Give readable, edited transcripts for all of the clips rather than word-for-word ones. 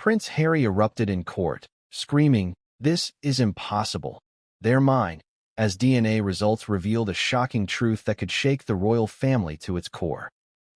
Prince Harry erupted in court, screaming, "This is impossible. They're mine," as DNA results revealed a shocking truth that could shake the royal family to its core.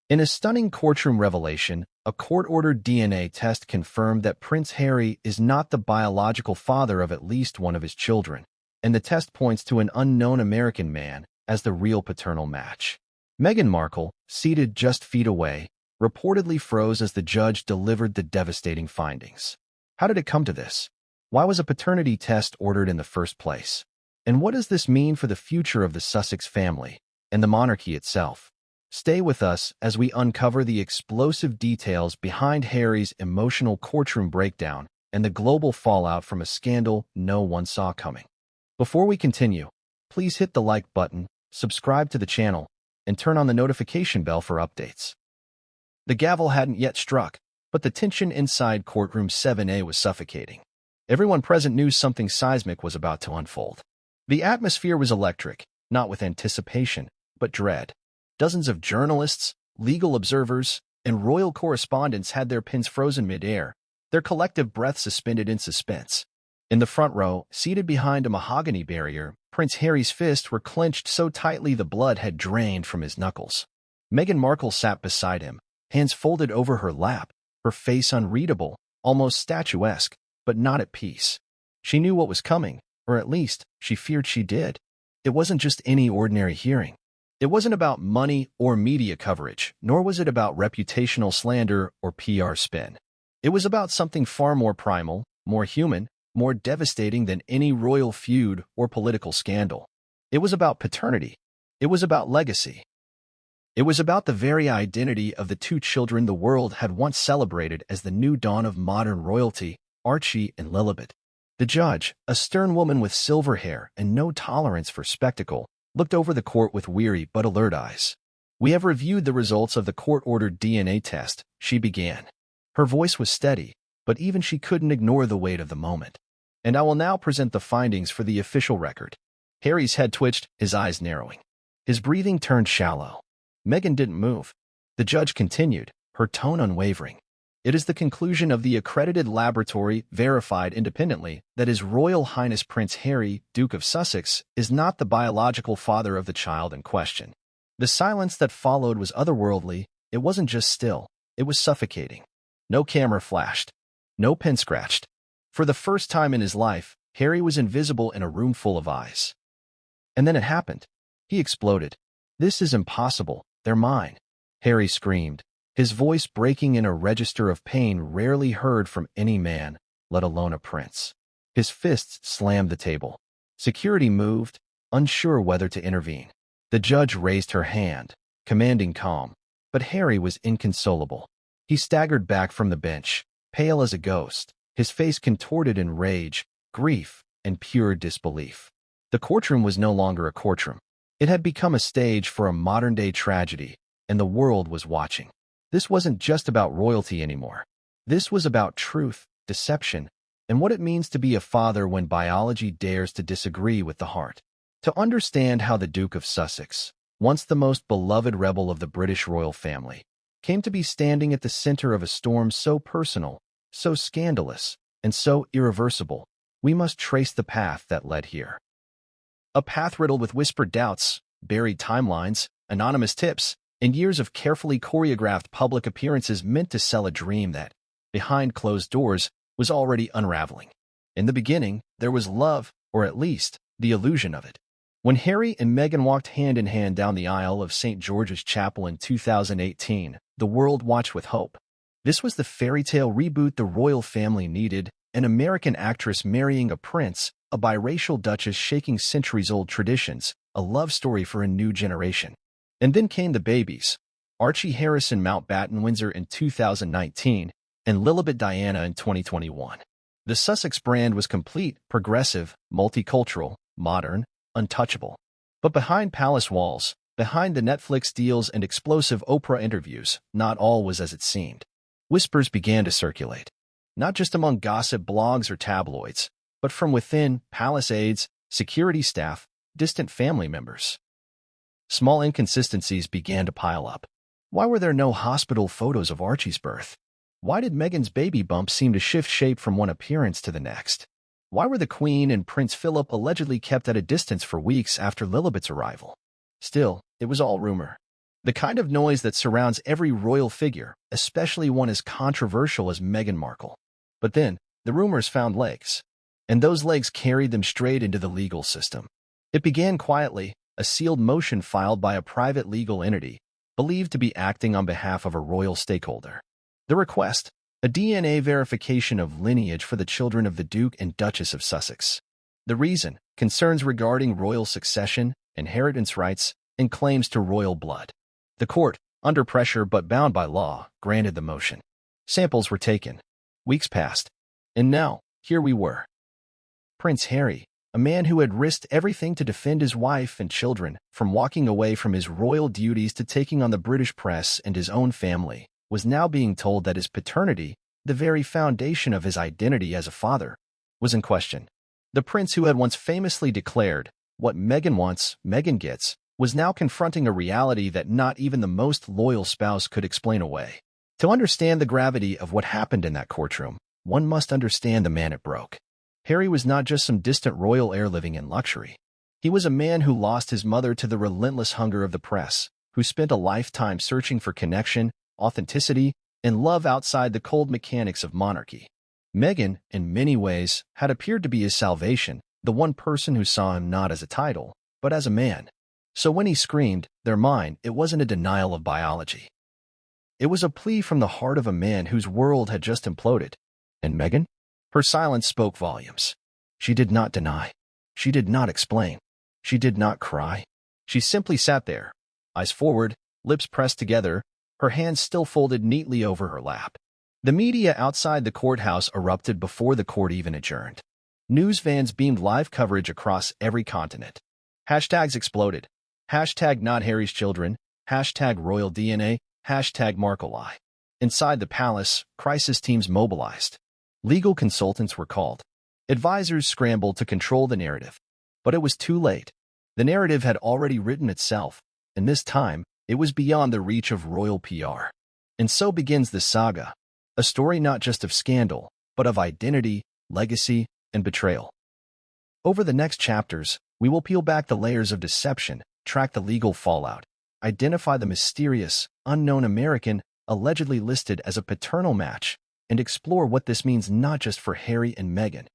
In a stunning courtroom revelation, a court-ordered DNA test confirmed that Prince Harry is not the biological father of at least one of his children, and the test points to an unknown American man as the real paternal match. Meghan Markle, seated just feet away, reportedly froze as the judge delivered the devastating findings. How did it come to this? Why was a paternity test ordered in the first place? And what does this mean for the future of the Sussex family and the monarchy itself? Stay with us as we uncover the explosive details behind Harry's emotional courtroom breakdown and the global fallout from a scandal no one saw coming. Before we continue, please hit the like button, subscribe to the channel, and turn on the notification bell for updates. The gavel hadn't yet struck, but the tension inside courtroom 7A was suffocating. Everyone present knew something seismic was about to unfold. The atmosphere was electric, not with anticipation, but dread. Dozens of journalists, legal observers, and royal correspondents had their pins frozen mid-air, their collective breath suspended in suspense. In the front row, seated behind a mahogany barrier, Prince Harry's fists were clenched so tightly the blood had drained from his knuckles. Meghan Markle sat beside him, hands folded over her lap, her face unreadable, almost statuesque, but not at peace. She knew what was coming, or at least, she feared she did. It wasn't just any ordinary hearing. It wasn't about money or media coverage, nor was it about reputational slander or PR spin. It was about something far more primal, more human, more devastating than any royal feud or political scandal. It was about paternity. It was about legacy. It was about the very identity of the two children the world had once celebrated as the new dawn of modern royalty, Archie and Lilibet. The judge, a stern woman with silver hair and no tolerance for spectacle, looked over the court with weary but alert eyes. "We have reviewed the results of the court-ordered DNA test," she began. Her voice was steady, but even she couldn't ignore the weight of the moment. "And I will now present the findings for the official record." Harry's head twitched, his eyes narrowing. His breathing turned shallow. Meghan didn't move. The judge continued, her tone unwavering. "It is the conclusion of the accredited laboratory, verified independently, that His Royal Highness Prince Harry, Duke of Sussex, is not the biological father of the child in question." The silence that followed was otherworldly. It wasn't just still, it was suffocating. No camera flashed. No pen scratched. For the first time in his life, Harry was invisible in a room full of eyes. And then it happened. He exploded. "This is impossible. They're mine," Harry screamed, his voice breaking in a register of pain rarely heard from any man, let alone a prince. His fists slammed the table. Security moved, unsure whether to intervene. The judge raised her hand, commanding calm, but Harry was inconsolable. He staggered back from the bench, pale as a ghost, his face contorted in rage, grief, and pure disbelief. The courtroom was no longer a courtroom. It had become a stage for a modern-day tragedy, and the world was watching. This wasn't just about royalty anymore. This was about truth, deception, and what it means to be a father when biology dares to disagree with the heart. To understand how the Duke of Sussex, once the most beloved rebel of the British royal family, came to be standing at the center of a storm so personal, so scandalous, and so irreversible, we must trace the path that led here. A path riddled with whispered doubts, buried timelines, anonymous tips, and years of carefully choreographed public appearances meant to sell a dream that, behind closed doors, was already unraveling. In the beginning, there was love, or at least, the illusion of it. When Harry and Meghan walked hand in hand down the aisle of St. George's Chapel in 2018, the world watched with hope. This was the fairy tale reboot the royal family needed, an American actress marrying a prince, a biracial duchess shaking centuries-old traditions, a love story for a new generation. And then came the babies, Archie Harrison Mountbatten Windsor in 2019, and Lilibet Diana in 2021. The Sussex brand was complete, progressive, multicultural, modern, untouchable. But behind palace walls, behind the Netflix deals and explosive Oprah interviews, not all was as it seemed. Whispers began to circulate, not just among gossip blogs or tabloids, but from within, palace aides, security staff, distant family members. Small inconsistencies began to pile up. Why were there no hospital photos of Archie's birth? Why did Meghan's baby bump seem to shift shape from one appearance to the next? Why were the Queen and Prince Philip allegedly kept at a distance for weeks after Lilibet's arrival? Still, it was all rumor. The kind of noise that surrounds every royal figure, especially one as controversial as Meghan Markle. But then, the rumors found legs. And those legs carried them straight into the legal system. It began quietly, a sealed motion filed by a private legal entity, believed to be acting on behalf of a royal stakeholder. The request, a DNA verification of lineage for the children of the Duke and Duchess of Sussex. The reason, concerns regarding royal succession, inheritance rights, and claims to royal blood. The court, under pressure but bound by law, granted the motion. Samples were taken. Weeks passed. And now, here we were. Prince Harry, a man who had risked everything to defend his wife and children, from walking away from his royal duties to taking on the British press and his own family, was now being told that his paternity, the very foundation of his identity as a father, was in question. The prince who had once famously declared, "What Meghan wants, Meghan gets," was now confronting a reality that not even the most loyal spouse could explain away. To understand the gravity of what happened in that courtroom, one must understand the man it broke. Harry was not just some distant royal heir living in luxury. He was a man who lost his mother to the relentless hunger of the press, who spent a lifetime searching for connection, authenticity, and love outside the cold mechanics of monarchy. Meghan, in many ways, had appeared to be his salvation, the one person who saw him not as a title, but as a man. So when he screamed, "They're mine," it wasn't a denial of biology. It was a plea from the heart of a man whose world had just imploded. And Meghan? Her silence spoke volumes. She did not deny. She did not explain. She did not cry. She simply sat there, eyes forward, lips pressed together, her hands still folded neatly over her lap. The media outside the courthouse erupted before the court even adjourned. News vans beamed live coverage across every continent. Hashtags exploded. Hashtag not Harry's children. Hashtag royal DNA. Hashtag Markle. Inside the palace, crisis teams mobilized. Legal consultants were called. Advisors scrambled to control the narrative. But it was too late. The narrative had already written itself, and this time, it was beyond the reach of royal PR. And so begins the saga, a story not just of scandal, but of identity, legacy, and betrayal. Over the next chapters, we will peel back the layers of deception, track the legal fallout, identify the mysterious, unknown American allegedly listed as a paternal match, and explore what this means not just for Harry and Meghan,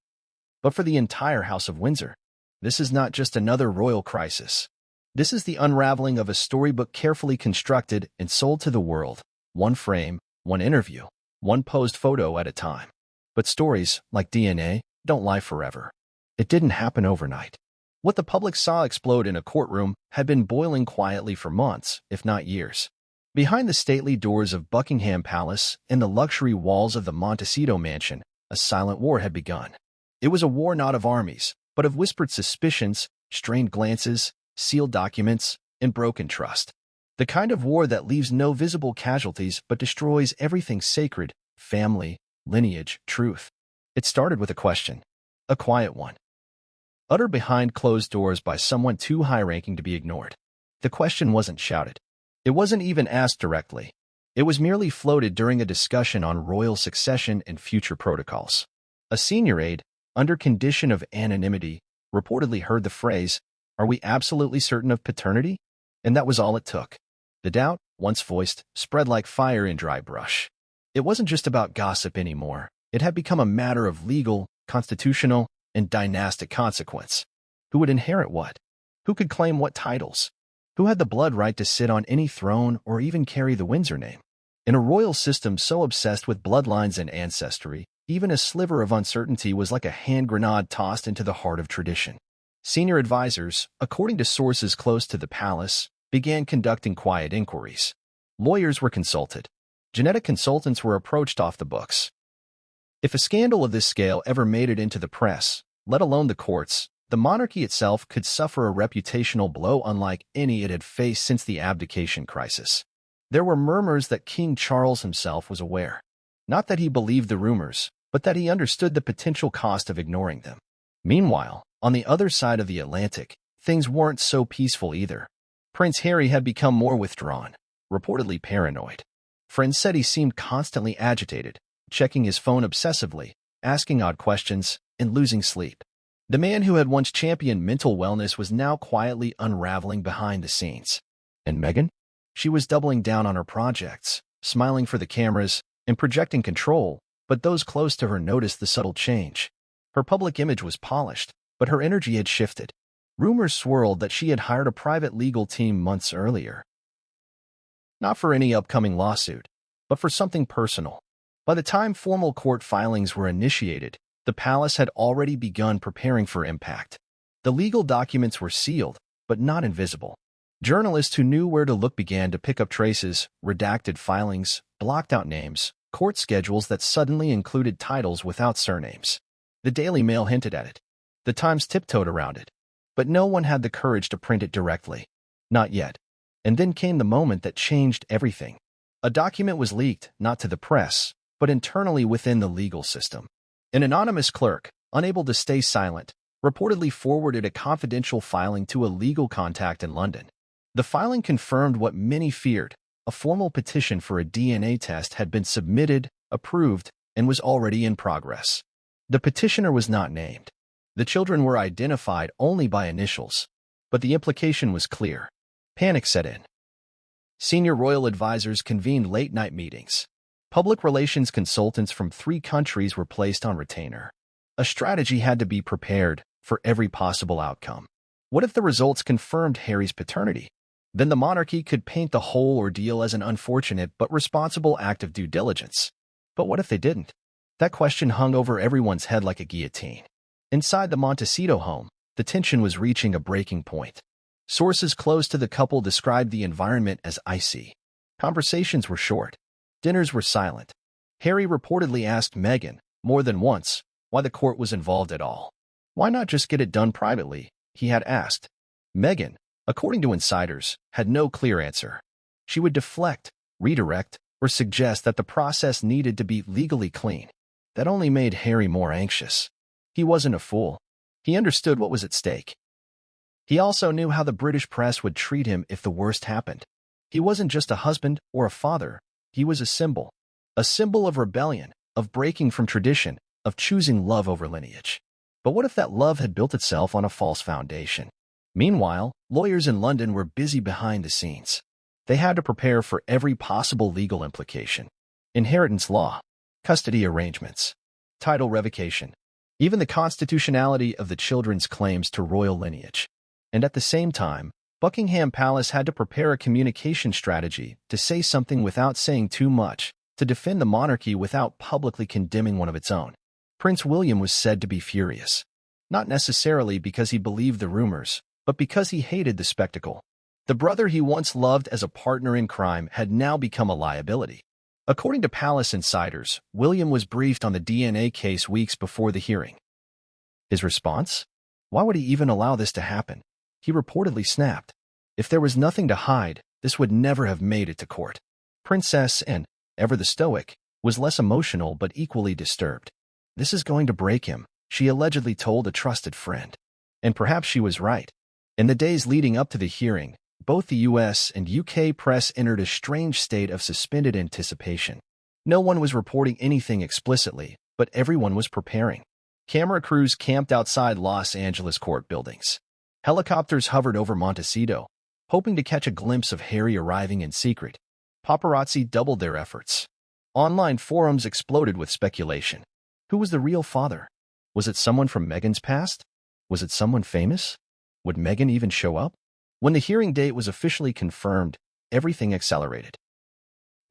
but for the entire House of Windsor. This is not just another royal crisis. This is the unraveling of a storybook carefully constructed and sold to the world, one frame, one interview, one posed photo at a time. But stories, like DNA, don't lie forever. It didn't happen overnight. What the public saw explode in a courtroom had been boiling quietly for months, if not years. Behind the stately doors of Buckingham Palace and the luxury walls of the Montecito Mansion, a silent war had begun. It was a war not of armies, but of whispered suspicions, strained glances, sealed documents, and broken trust. The kind of war that leaves no visible casualties but destroys everything sacred: family, lineage, truth. It started with a question, a quiet one, uttered behind closed doors by someone too high-ranking to be ignored. The question wasn't shouted. It wasn't even asked directly. It was merely floated during a discussion on royal succession and future protocols. A senior aide, under condition of anonymity, reportedly heard the phrase, "Are we absolutely certain of paternity?" And that was all it took. The doubt, once voiced, spread like fire in dry brush. It wasn't just about gossip anymore. It had become a matter of legal, constitutional, and dynastic consequence. Who would inherit what? Who could claim what titles? Who had the blood right to sit on any throne or even carry the Windsor name? In a royal system so obsessed with bloodlines and ancestry, even a sliver of uncertainty was like a hand grenade tossed into the heart of tradition. Senior advisors, according to sources close to the palace, began conducting quiet inquiries. Lawyers were consulted. Genetic consultants were approached off the books. If a scandal of this scale ever made it into the press, let alone the courts, the monarchy itself could suffer a reputational blow unlike any it had faced since the abdication crisis. There were murmurs that King Charles himself was aware. Not that he believed the rumors, but that he understood the potential cost of ignoring them. Meanwhile, on the other side of the Atlantic, things weren't so peaceful either. Prince Harry had become more withdrawn, reportedly paranoid. Friends said he seemed constantly agitated, checking his phone obsessively, asking odd questions, and losing sleep. The man who had once championed mental wellness was now quietly unraveling behind the scenes. And Meghan? She was doubling down on her projects, smiling for the cameras, and projecting control, but those close to her noticed the subtle change. Her public image was polished, but her energy had shifted. Rumors swirled that she had hired a private legal team months earlier. Not for any upcoming lawsuit, but for something personal. By the time formal court filings were initiated, the palace had already begun preparing for impact. The legal documents were sealed, but not invisible. Journalists who knew where to look began to pick up traces, redacted filings, blocked out names, court schedules that suddenly included titles without surnames. The Daily Mail hinted at it. The Times tiptoed around it. But no one had the courage to print it directly. Not yet. And then came the moment that changed everything. A document was leaked, not to the press, but internally within the legal system. An anonymous clerk, unable to stay silent, reportedly forwarded a confidential filing to a legal contact in London. The filing confirmed what many feared. A formal petition for a DNA test had been submitted, approved, and was already in progress. The petitioner was not named. The children were identified only by initials, but the implication was clear. Panic set in. Senior royal advisors convened late-night meetings. Public relations consultants from 3 countries were placed on retainer. A strategy had to be prepared for every possible outcome. What if the results confirmed Harry's paternity? Then the monarchy could paint the whole ordeal as an unfortunate but responsible act of due diligence. But what if they didn't? That question hung over everyone's head like a guillotine. Inside the Montecito home, the tension was reaching a breaking point. Sources close to the couple described the environment as icy. Conversations were short. Dinners were silent. Harry reportedly asked Meghan, more than once, why the court was involved at all. Why not just get it done privately, he had asked. Meghan, according to insiders, had no clear answer. She would deflect, redirect, or suggest that the process needed to be legally clean. That only made Harry more anxious. He wasn't a fool. He understood what was at stake. He also knew how the British press would treat him if the worst happened. He wasn't just a husband or a father. He was a symbol of rebellion, of breaking from tradition, of choosing love over lineage. But what if that love had built itself on a false foundation? Meanwhile, lawyers in London were busy behind the scenes. They had to prepare for every possible legal implication. Inheritance law, custody arrangements, title revocation, even the constitutionality of the children's claims to royal lineage. And at the same time, Buckingham Palace had to prepare a communication strategy to say something without saying too much, to defend the monarchy without publicly condemning one of its own. Prince William was said to be furious. Not necessarily because he believed the rumors, but because he hated the spectacle. The brother he once loved as a partner in crime had now become a liability. According to palace insiders, William was briefed on the DNA case weeks before the hearing. His response? Why would he even allow this to happen? He reportedly snapped. If there was nothing to hide, this would never have made it to court. Princess Anne, ever the stoic, was less emotional but equally disturbed. This is going to break him, she allegedly told a trusted friend. And perhaps she was right. In the days leading up to the hearing, both the US and UK press entered a strange state of suspended anticipation. No one was reporting anything explicitly, but everyone was preparing. Camera crews camped outside Los Angeles court buildings. Helicopters hovered over Montecito, hoping to catch a glimpse of Harry arriving in secret. Paparazzi doubled their efforts. Online forums exploded with speculation. Who was the real father? Was it someone from Meghan's past? Was it someone famous? Would Meghan even show up? When the hearing date was officially confirmed, everything accelerated.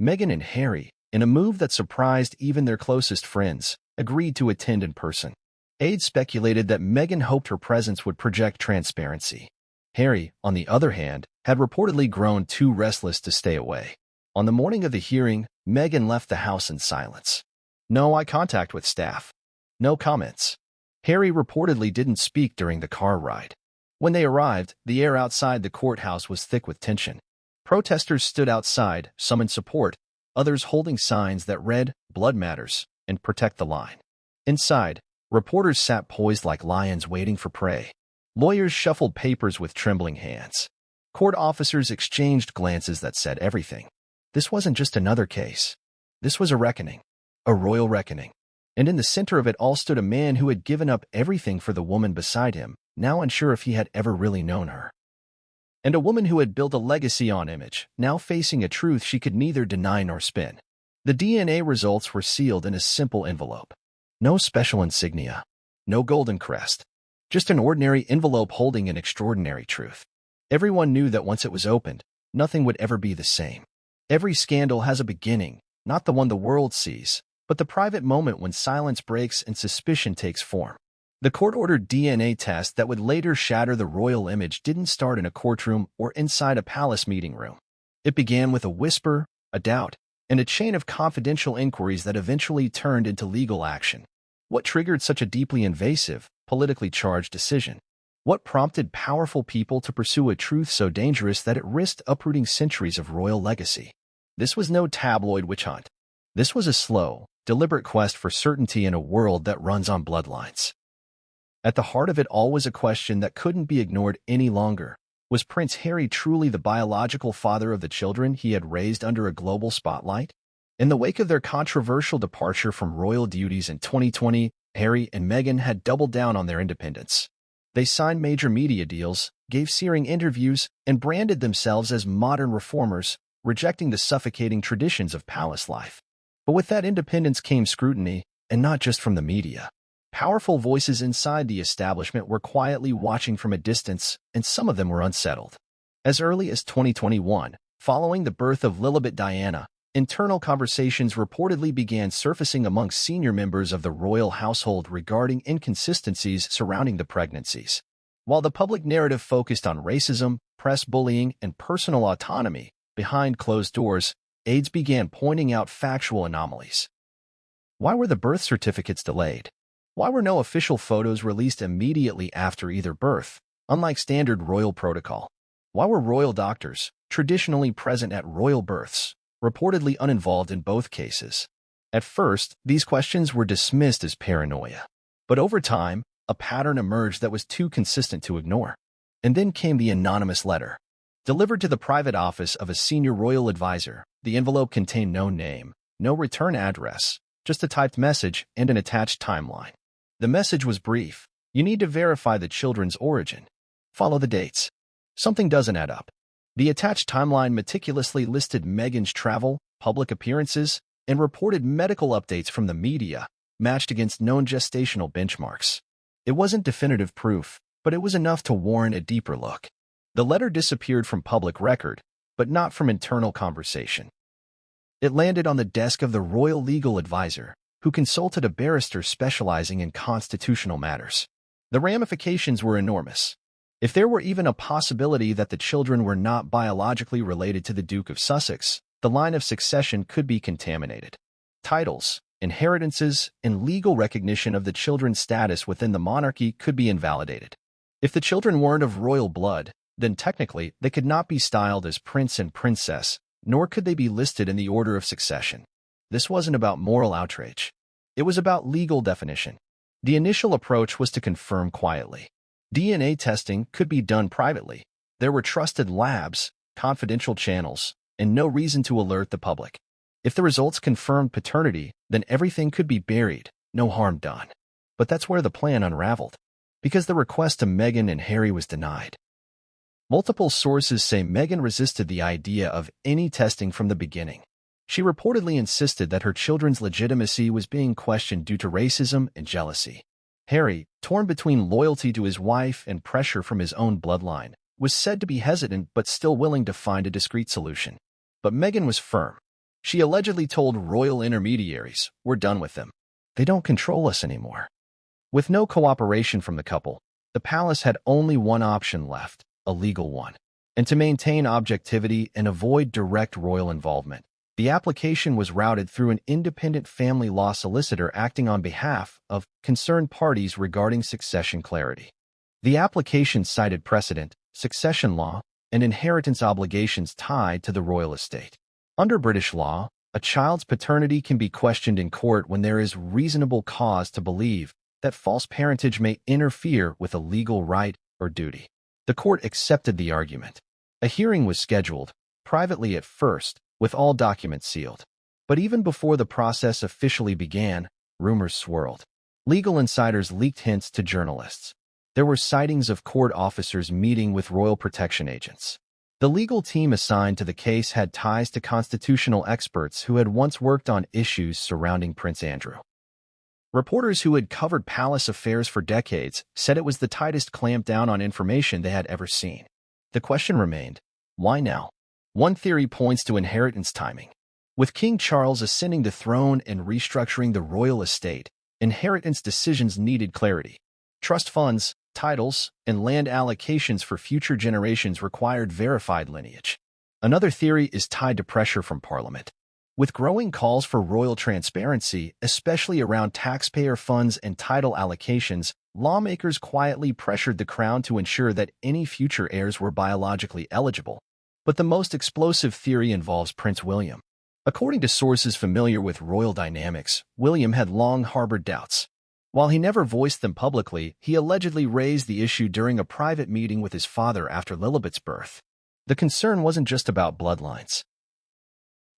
Meghan and Harry, in a move that surprised even their closest friends, agreed to attend in person. Aides speculated that Meghan hoped her presence would project transparency. Harry, on the other hand, had reportedly grown too restless to stay away. On the morning of the hearing, Meghan left the house in silence. No eye contact with staff. No comments. Harry reportedly didn't speak during the car ride. When they arrived, the air outside the courthouse was thick with tension. Protesters stood outside, some in support, others holding signs that read, "Blood Matters," and "Protect the Line." Inside, reporters sat poised like lions waiting for prey. Lawyers shuffled papers with trembling hands. Court officers exchanged glances that said everything. This wasn't just another case. This was a reckoning, a royal reckoning. And in the center of it all stood a man who had given up everything for the woman beside him, now unsure if he had ever really known her. And a woman who had built a legacy on image, now facing a truth she could neither deny nor spin. The DNA results were sealed in a simple envelope. No special insignia, no golden crest, just an ordinary envelope holding an extraordinary truth. Everyone knew that once it was opened, nothing would ever be the same. Every scandal has a beginning, not the one the world sees, but the private moment when silence breaks and suspicion takes form. The court-ordered DNA test that would later shatter the royal image didn't start in a courtroom or inside a palace meeting room. It began with a whisper, a doubt, and a chain of confidential inquiries that eventually turned into legal action. What triggered such a deeply invasive, politically charged decision? What prompted powerful people to pursue a truth so dangerous that it risked uprooting centuries of royal legacy? This was no tabloid witch hunt. This was a slow, deliberate quest for certainty in a world that runs on bloodlines. At the heart of it all was a question that couldn't be ignored any longer. Was Prince Harry truly the biological father of the children he had raised under a global spotlight? In the wake of their controversial departure from royal duties in 2020, Harry and Meghan had doubled down on their independence. They signed major media deals, gave searing interviews, and branded themselves as modern reformers, rejecting the suffocating traditions of palace life. But with that independence came scrutiny, and not just from the media. Powerful voices inside the establishment were quietly watching from a distance, and some of them were unsettled. As early as 2021, following the birth of Lilibet Diana, internal conversations reportedly began surfacing amongst senior members of the royal household regarding inconsistencies surrounding the pregnancies. While the public narrative focused on racism, press bullying, and personal autonomy, behind closed doors, aides began pointing out factual anomalies. Why were the birth certificates delayed? Why were no official photos released immediately after either birth, unlike standard royal protocol? Why were royal doctors, traditionally present at royal births, reportedly uninvolved in both cases? At first, these questions were dismissed as paranoia. But over time, a pattern emerged that was too consistent to ignore. And then came the anonymous letter. Delivered to the private office of a senior royal advisor, the envelope contained no name, no return address, just a typed message and an attached timeline. The message was brief. You need to verify the children's origin. Follow the dates. Something doesn't add up. The attached timeline meticulously listed Meghan's travel, public appearances, and reported medical updates from the media, matched against known gestational benchmarks. It wasn't definitive proof, but it was enough to warrant a deeper look. The letter disappeared from public record, but not from internal conversation. It landed on the desk of the royal legal advisor, who consulted a barrister specializing in constitutional matters. The ramifications were enormous. If there were even a possibility that the children were not biologically related to the Duke of Sussex, the line of succession could be contaminated. Titles, inheritances, and legal recognition of the children's status within the monarchy could be invalidated. If the children weren't of royal blood, then technically they could not be styled as prince and princess, nor could they be listed in the order of succession. This wasn't about moral outrage. It was about legal definition. The initial approach was to confirm quietly. DNA testing could be done privately. There were trusted labs, confidential channels, and no reason to alert the public. If the results confirmed paternity, then everything could be buried, no harm done. But that's where the plan unraveled, because the request to Meghan and Harry was denied. Multiple sources say Meghan resisted the idea of any testing from the beginning. She reportedly insisted that her children's legitimacy was being questioned due to racism and jealousy. Harry, torn between loyalty to his wife and pressure from his own bloodline, was said to be hesitant but still willing to find a discreet solution. But Meghan was firm. She allegedly told royal intermediaries, "We're done with them. They don't control us anymore." With no cooperation from the couple, the palace had only one option left, a legal one. And to maintain objectivity and avoid direct royal involvement, the application was routed through an independent family law solicitor acting on behalf of concerned parties regarding succession clarity. The application cited precedent, succession law, and inheritance obligations tied to the royal estate. Under British law, a child's paternity can be questioned in court when there is reasonable cause to believe that false parentage may interfere with a legal right or duty. The court accepted the argument. A hearing was scheduled, privately at first, with all documents sealed. But even before the process officially began, rumors swirled. Legal insiders leaked hints to journalists. There were sightings of court officers meeting with royal protection agents. The legal team assigned to the case had ties to constitutional experts who had once worked on issues surrounding Prince Andrew. Reporters who had covered palace affairs for decades said it was the tightest clampdown on information they had ever seen. The question remained, why now? One theory points to inheritance timing. With King Charles ascending the throne and restructuring the royal estate, inheritance decisions needed clarity. Trust funds, titles, and land allocations for future generations required verified lineage. Another theory is tied to pressure from Parliament. With growing calls for royal transparency, especially around taxpayer funds and title allocations, lawmakers quietly pressured the crown to ensure that any future heirs were biologically eligible. But the most explosive theory involves Prince William. According to sources familiar with royal dynamics, William had long harbored doubts. While he never voiced them publicly, he allegedly raised the issue during a private meeting with his father after Lilibet's birth. The concern wasn't just about bloodlines.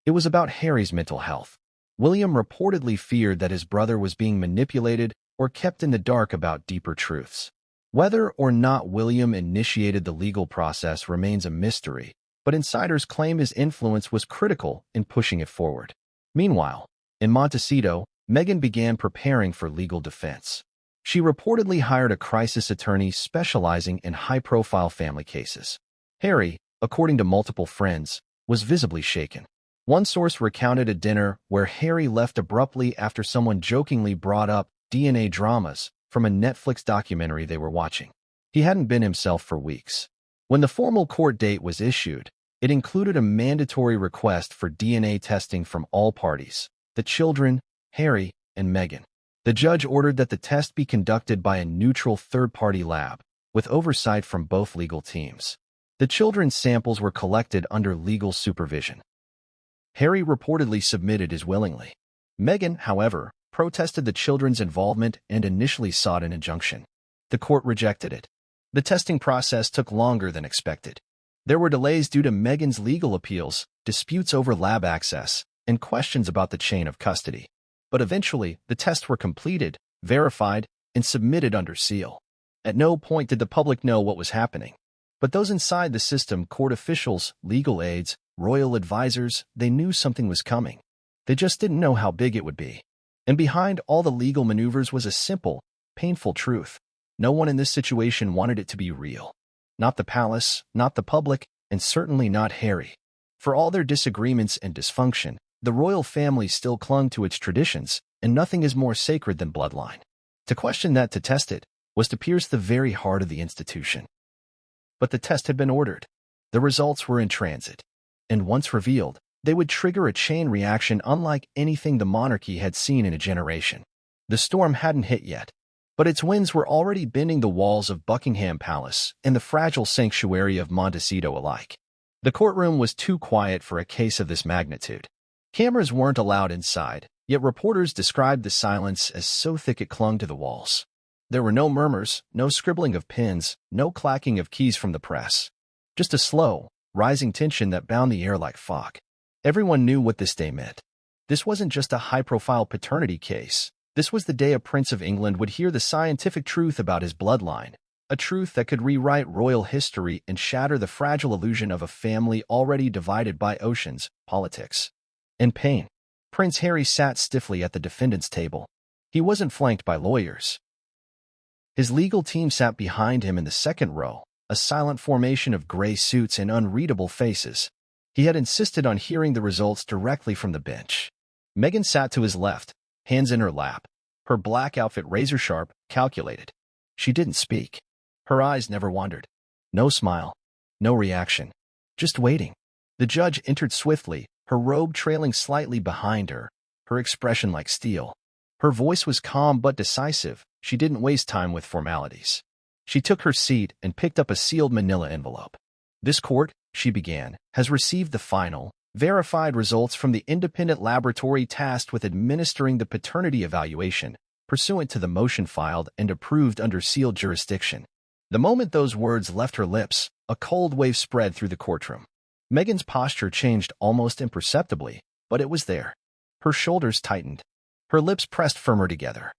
It was about Harry's mental health. William reportedly feared that his brother was being manipulated or kept in the dark about deeper truths. Whether or not William initiated the legal process remains a mystery, but insiders claim his influence was critical in pushing it forward. Meanwhile, in Montecito, Meghan began preparing for legal defense. She reportedly hired a crisis attorney specializing in high-profile family cases. Harry, according to multiple friends, was visibly shaken. One source recounted a dinner where Harry left abruptly after someone jokingly brought up DNA dramas from a Netflix documentary they were watching. He hadn't been himself for weeks. When the formal court date was issued, it included a mandatory request for DNA testing from all parties, the children, Harry, and Meghan. The judge ordered that the test be conducted by a neutral third-party lab, with oversight from both legal teams. The children's samples were collected under legal supervision. Harry reportedly submitted his willingly. Meghan, however, protested the children's involvement and initially sought an injunction. The court rejected it. The testing process took longer than expected. There were delays due to Meghan's legal appeals, disputes over lab access, and questions about the chain of custody. But eventually, the tests were completed, verified, and submitted under seal. At no point did the public know what was happening. But those inside the system, court officials, legal aides, royal advisors, they knew something was coming. They just didn't know how big it would be. And behind all the legal maneuvers was a simple, painful truth. No one in this situation wanted it to be real. Not the palace, not the public, and certainly not Harry. For all their disagreements and dysfunction, the royal family still clung to its traditions, and nothing is more sacred than bloodline. To question that, to test it, was to pierce the very heart of the institution. But the test had been ordered. The results were in transit. And once revealed, they would trigger a chain reaction unlike anything the monarchy had seen in a generation. The storm hadn't hit yet, but its winds were already bending the walls of Buckingham Palace and the fragile sanctuary of Montecito alike. The courtroom was too quiet for a case of this magnitude. Cameras weren't allowed inside, yet reporters described the silence as so thick it clung to the walls. There were no murmurs, no scribbling of pens, no clacking of keys from the press. Just a slow, rising tension that bound the air like fog. Everyone knew what this day meant. This wasn't just a high-profile paternity case. This was the day a Prince of England would hear the scientific truth about his bloodline, a truth that could rewrite royal history and shatter the fragile illusion of a family already divided by oceans, politics, and pain. Prince Harry sat stiffly at the defendant's table. He wasn't flanked by lawyers. His legal team sat behind him in the second row, a silent formation of gray suits and unreadable faces. He had insisted on hearing the results directly from the bench. Meghan sat to his left, hands in her lap, her black outfit razor-sharp, calculated. She didn't speak. Her eyes never wandered. No smile, no reaction, just waiting. The judge entered swiftly, her robe trailing slightly behind her, her expression like steel. Her voice was calm but decisive. She didn't waste time with formalities. She took her seat and picked up a sealed manila envelope. This court, she began, has received the final, verified results from the independent laboratory tasked with administering the paternity evaluation, pursuant to the motion filed and approved under sealed jurisdiction. The moment those words left her lips, a cold wave spread through the courtroom. Meghan's posture changed almost imperceptibly, but it was there. Her shoulders tightened. Her lips pressed firmer together.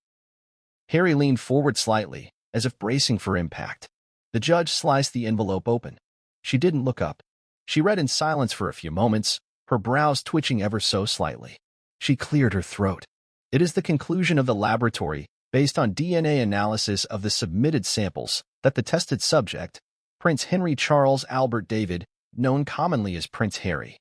Harry leaned forward slightly, as if bracing for impact. The judge sliced the envelope open. She didn't look up. She read in silence for a few moments, her brows twitching ever so slightly. She cleared her throat. It is the conclusion of the laboratory, based on DNA analysis of the submitted samples, that the tested subject, Prince Henry Charles Albert David, known commonly as Prince Harry,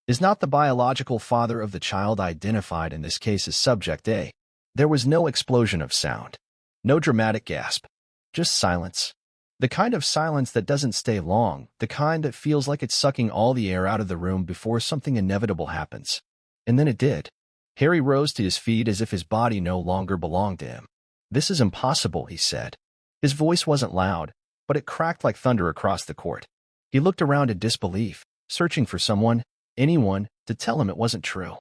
is not the biological father of the child identified in this case as Subject A. There was no explosion of sound. No dramatic gasp. Just silence. The kind of silence that doesn't stay long, the kind that feels like it's sucking all the air out of the room before something inevitable happens. And then it did. Harry rose to his feet as if his body no longer belonged to him. "This is impossible," he said. His voice wasn't loud, but it cracked like thunder across the court. He looked around in disbelief, searching for someone, anyone, to tell him it wasn't true.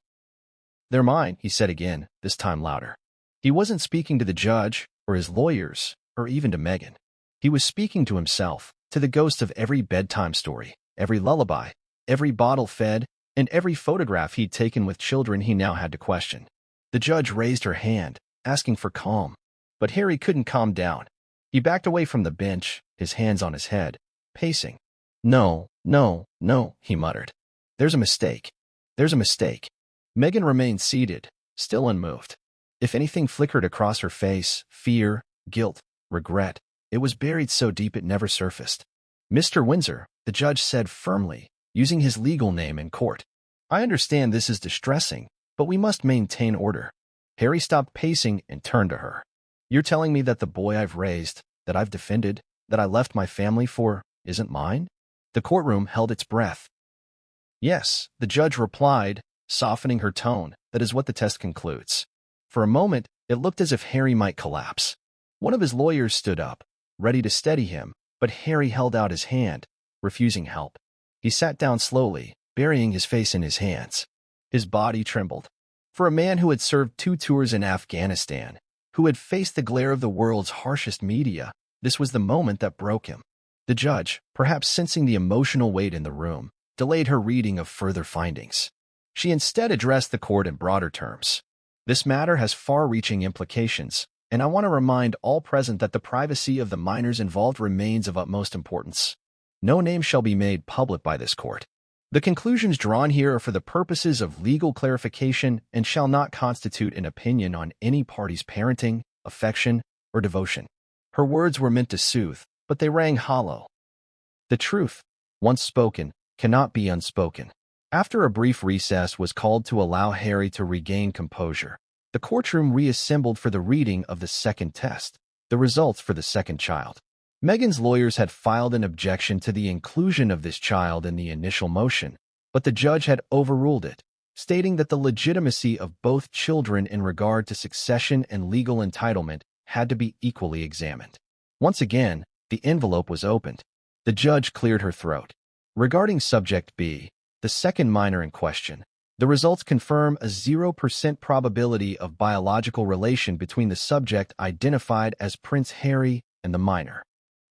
"They're mine," he said again, this time louder. He wasn't speaking to the judge, or his lawyers, or even to Meghan. He was speaking to himself, to the ghost of every bedtime story, every lullaby, every bottle fed, and every photograph he'd taken with children he now had to question. The judge raised her hand, asking for calm. But Harry couldn't calm down. He backed away from the bench, his hands on his head, pacing. "No, no, no," he muttered. "There's a mistake. There's a mistake." Meghan remained seated, still unmoved. If anything flickered across her face, fear, guilt, regret, it was buried so deep it never surfaced. "Mr. Windsor," the judge said firmly, using his legal name in court, "I understand this is distressing, but we must maintain order." Harry stopped pacing and turned to her. "You're telling me that the boy I've raised, that I've defended, that I left my family for, isn't mine?" The courtroom held its breath. "Yes," the judge replied, softening her tone. "That is what the test concludes." For a moment, it looked as if Harry might collapse. One of his lawyers stood up, ready to steady him, but Harry held out his hand, refusing help. He sat down slowly, burying his face in his hands. His body trembled. For a man who had served 2 tours in Afghanistan, who had faced the glare of the world's harshest media, this was the moment that broke him. The judge, perhaps sensing the emotional weight in the room, delayed her reading of further findings. She instead addressed the court in broader terms. "This matter has far-reaching implications, and I want to remind all present that the privacy of the minors involved remains of utmost importance. No name shall be made public by this court. The conclusions drawn here are for the purposes of legal clarification and shall not constitute an opinion on any party's parenting, affection, or devotion." Her words were meant to soothe, but they rang hollow. The truth, once spoken, cannot be unspoken. After a brief recess was called to allow Harry to regain composure, the courtroom reassembled for the reading of the second test, the results for the second child. Meghan's lawyers had filed an objection to the inclusion of this child in the initial motion, but the judge had overruled it, stating that the legitimacy of both children in regard to succession and legal entitlement had to be equally examined. Once again, the envelope was opened. The judge cleared her throat. Regarding Subject B, the second minor in question, the results confirm a 0% probability of biological relation between the subject identified as Prince Harry and the minor.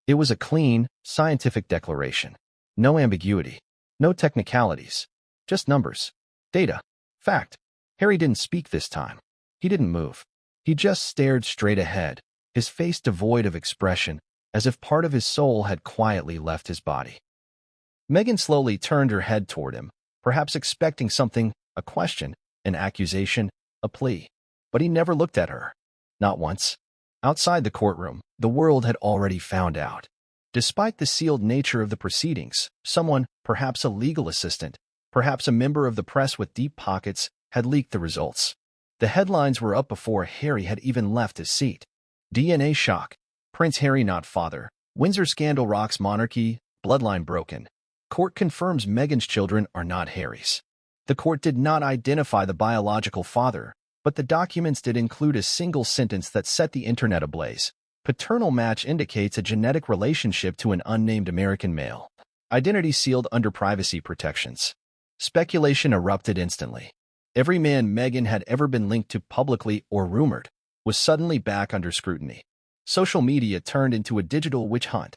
It was a clean, scientific declaration. No ambiguity. No technicalities. Just numbers. Data. Fact. Harry didn't speak this time. He didn't move. He just stared straight ahead, his face devoid of expression, as if part of his soul had quietly left his body. Meghan slowly turned her head toward him, perhaps expecting something, a question, an accusation, a plea. But he never looked at her. Not once. Outside the courtroom, the world had already found out. Despite the sealed nature of the proceedings, someone, perhaps a legal assistant, perhaps a member of the press with deep pockets, had leaked the results. The headlines were up before Harry had even left his seat. DNA shock. Prince Harry not father. Windsor scandal rocks monarchy. Bloodline broken. Court confirms Meghan's children are not Harry's. The court did not identify the biological father, but the documents did include a single sentence that set the internet ablaze. Paternal match indicates a genetic relationship to an unnamed American male. Identity sealed under privacy protections. Speculation erupted instantly. Every man Meghan had ever been linked to publicly or rumored was suddenly back under scrutiny. Social media turned into a digital witch hunt.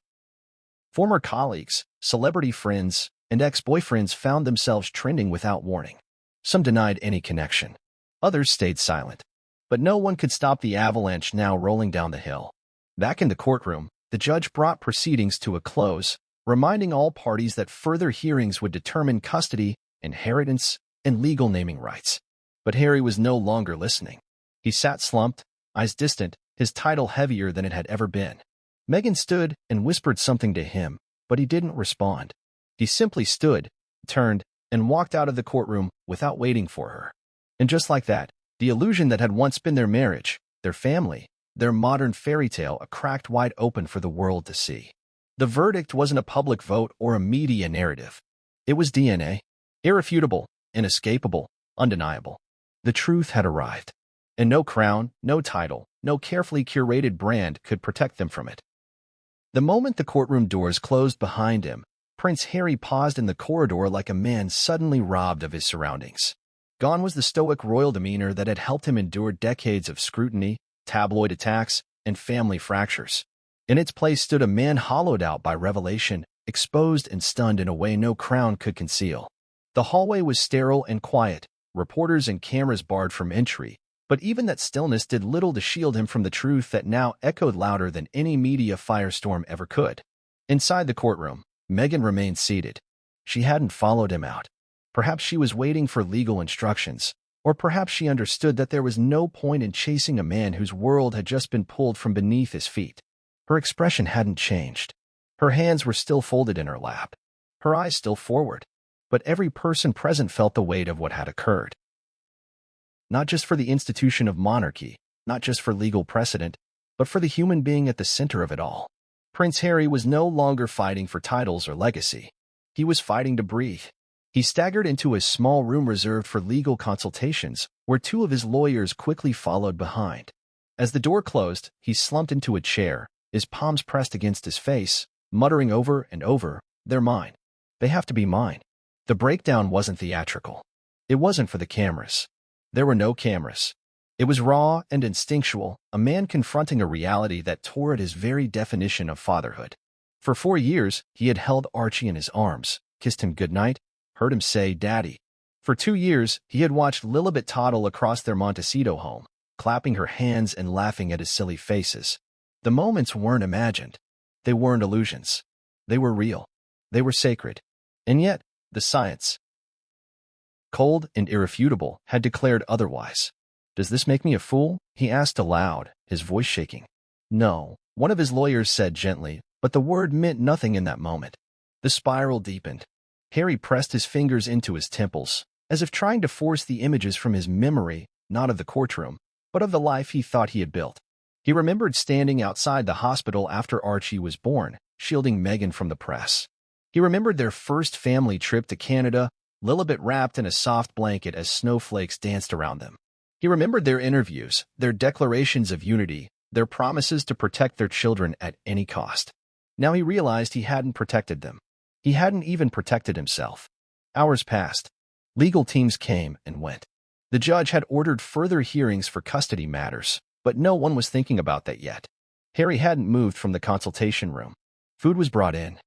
Former colleagues, celebrity friends, and ex-boyfriends found themselves trending without warning. Some denied any connection. Others stayed silent. But no one could stop the avalanche now rolling down the hill. Back in the courtroom, the judge brought proceedings to a close, reminding all parties that further hearings would determine custody, inheritance, and legal naming rights. But Harry was no longer listening. He sat slumped, eyes distant, his title heavier than it had ever been. Meghan stood and whispered something to him, but he didn't respond. He simply stood, turned, and walked out of the courtroom without waiting for her. And just like that, the illusion that had once been their marriage, their family, their modern fairy tale cracked wide open for the world to see. The verdict wasn't a public vote or a media narrative. It was DNA. Irrefutable, inescapable, undeniable. The truth had arrived. And no crown, no title, no carefully curated brand could protect them from it. The moment the courtroom doors closed behind him, Prince Harry paused in the corridor like a man suddenly robbed of his surroundings. Gone was the stoic royal demeanor that had helped him endure decades of scrutiny, tabloid attacks, and family fractures. In its place stood a man hollowed out by revelation, exposed and stunned in a way no crown could conceal. The hallway was sterile and quiet, reporters and cameras barred from entry, but even that stillness did little to shield him from the truth that now echoed louder than any media firestorm ever could. Inside the courtroom, Meghan remained seated. She hadn't followed him out. Perhaps she was waiting for legal instructions, or perhaps she understood that there was no point in chasing a man whose world had just been pulled from beneath his feet. Her expression hadn't changed. Her hands were still folded in her lap, her eyes still forward, but every person present felt the weight of what had occurred. Not just for the institution of monarchy, not just for legal precedent, but for the human being at the center of it all. Prince Harry was no longer fighting for titles or legacy. He was fighting to breathe. He staggered into a small room reserved for legal consultations, where two of his lawyers quickly followed behind. As the door closed, he slumped into a chair, his palms pressed against his face, muttering over and over, "They're mine. They have to be mine." The breakdown wasn't theatrical. It wasn't for the cameras. There were no cameras. It was raw and instinctual, a man confronting a reality that tore at his very definition of fatherhood. For 4 years, he had held Archie in his arms, kissed him goodnight, heard him say, "Daddy." For 2 years, he had watched Lilibet toddle across their Montecito home, clapping her hands and laughing at his silly faces. The moments weren't imagined. They weren't illusions. They were real. They were sacred. And yet, the science, cold and irrefutable, had declared otherwise. "Does this make me a fool?" he asked aloud, his voice shaking. "No," one of his lawyers said gently, but the word meant nothing in that moment. The spiral deepened. Harry pressed his fingers into his temples, as if trying to force the images from his memory, not of the courtroom, but of the life he thought he had built. He remembered standing outside the hospital after Archie was born, shielding Meghan from the press. He remembered their first family trip to Canada, Lilibet wrapped in a soft blanket as snowflakes danced around them. He remembered their interviews, their declarations of unity, their promises to protect their children at any cost. Now he realized he hadn't protected them. He hadn't even protected himself. Hours passed. Legal teams came and went. The judge had ordered further hearings for custody matters, but no one was thinking about that yet. Harry hadn't moved from the consultation room. Food was brought in.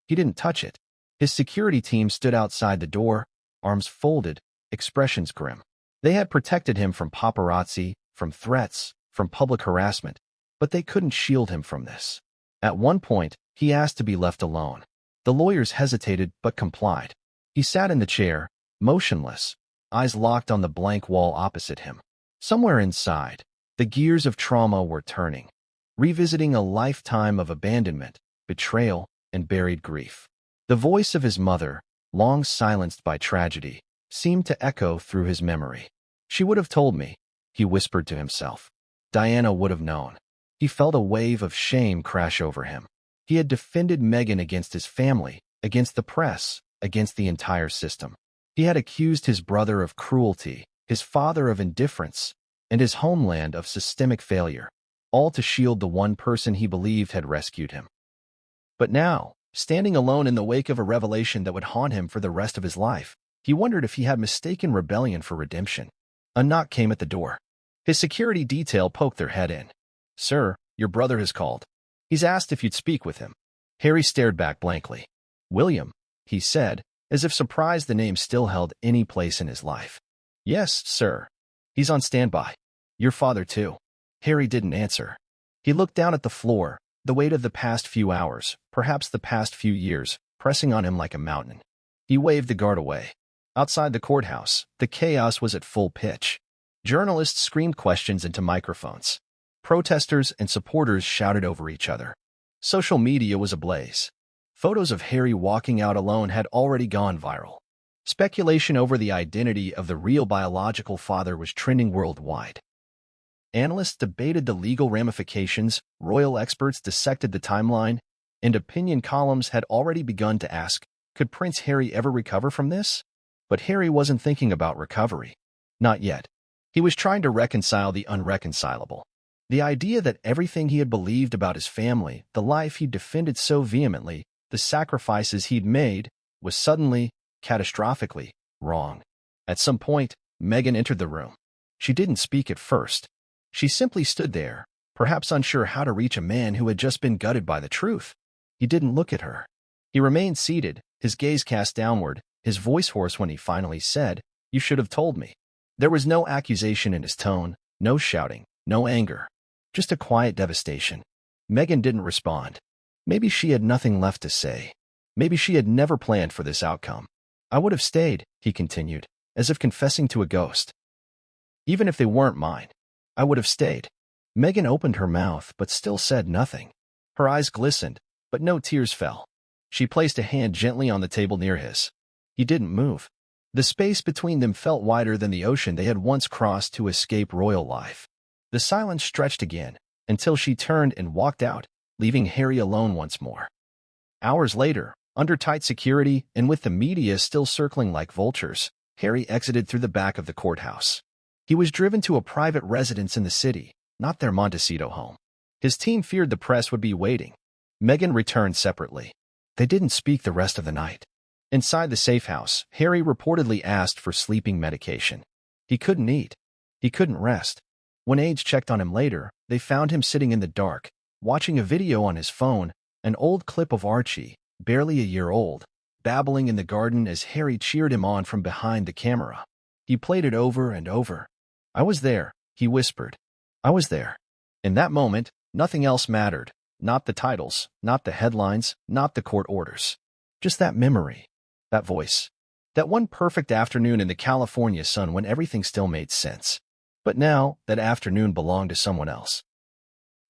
He didn't touch it. His security team stood outside the door, arms folded, expressions grim. They had protected him from paparazzi, from threats, from public harassment, but they couldn't shield him from this. At one point, he asked to be left alone. The lawyers hesitated but complied. He sat in the chair, motionless, eyes locked on the blank wall opposite him. Somewhere inside, the gears of trauma were turning, revisiting a lifetime of abandonment, betrayal, and buried grief. The voice of his mother, long silenced by tragedy, seemed to echo through his memory. "She would have told me," he whispered to himself. Diana would have known. He felt a wave of shame crash over him. He had defended Meghan against his family, against the press, against the entire system. He had accused his brother of cruelty, his father of indifference, and his homeland of systemic failure, all to shield the one person he believed had rescued him. But now, standing alone in the wake of a revelation that would haunt him for the rest of his life, he wondered if he had mistaken rebellion for redemption. A knock came at the door. His security detail poked their head in. "Sir, your brother has called. He's asked if you'd speak with him." Harry stared back blankly. "William," he said, as if surprised the name still held any place in his life. Yes, sir. He's on standby. Your father, too. Harry didn't answer. He looked down at the floor, the weight of the past few hours, perhaps the past few years, pressing on him like a mountain. He waved the guard away. Outside the courthouse, the chaos was at full pitch. Journalists screamed questions into microphones. Protesters and supporters shouted over each other. Social media was ablaze. Photos of Harry walking out alone had already gone viral. Speculation over the identity of the real biological father was trending worldwide. Analysts debated the legal ramifications, royal experts dissected the timeline, and opinion columns had already begun to ask, could Prince Harry ever recover from this? But Harry wasn't thinking about recovery. Not yet. He was trying to reconcile the unreconcilable. The idea that everything he had believed about his family, the life he'd defended so vehemently, the sacrifices he'd made, was suddenly, catastrophically, wrong. At some point, Meghan entered the room. She didn't speak at first. She simply stood there, perhaps unsure how to reach a man who had just been gutted by the truth. He didn't look at her. He remained seated, his gaze cast downward, his voice hoarse when he finally said, "You should have told me." There was no accusation in his tone, no shouting, no anger. Just a quiet devastation. Meghan didn't respond. Maybe she had nothing left to say. Maybe she had never planned for this outcome. "I would have stayed," he continued, as if confessing to a ghost. "Even if they weren't mine, I would have stayed." Meghan opened her mouth but still said nothing. Her eyes glistened, but no tears fell. She placed a hand gently on the table near his. He didn't move. The space between them felt wider than the ocean they had once crossed to escape royal life. The silence stretched again, until she turned and walked out, leaving Harry alone once more. Hours later, under tight security and with the media still circling like vultures, Harry exited through the back of the courthouse. He was driven to a private residence in the city, not their Montecito home. His team feared the press would be waiting. Meghan returned separately. They didn't speak the rest of the night. Inside the safe house, Harry reportedly asked for sleeping medication. He couldn't eat. He couldn't rest. When aides checked on him later, they found him sitting in the dark, watching a video on his phone, an old clip of Archie, barely a year old, babbling in the garden as Harry cheered him on from behind the camera. He played it over and over. "I was there," he whispered. "I was there." In that moment, nothing else mattered. Not the titles, not the headlines, not the court orders. Just that memory, that voice. That one perfect afternoon in the California sun when everything still made sense. But now, that afternoon belonged to someone else.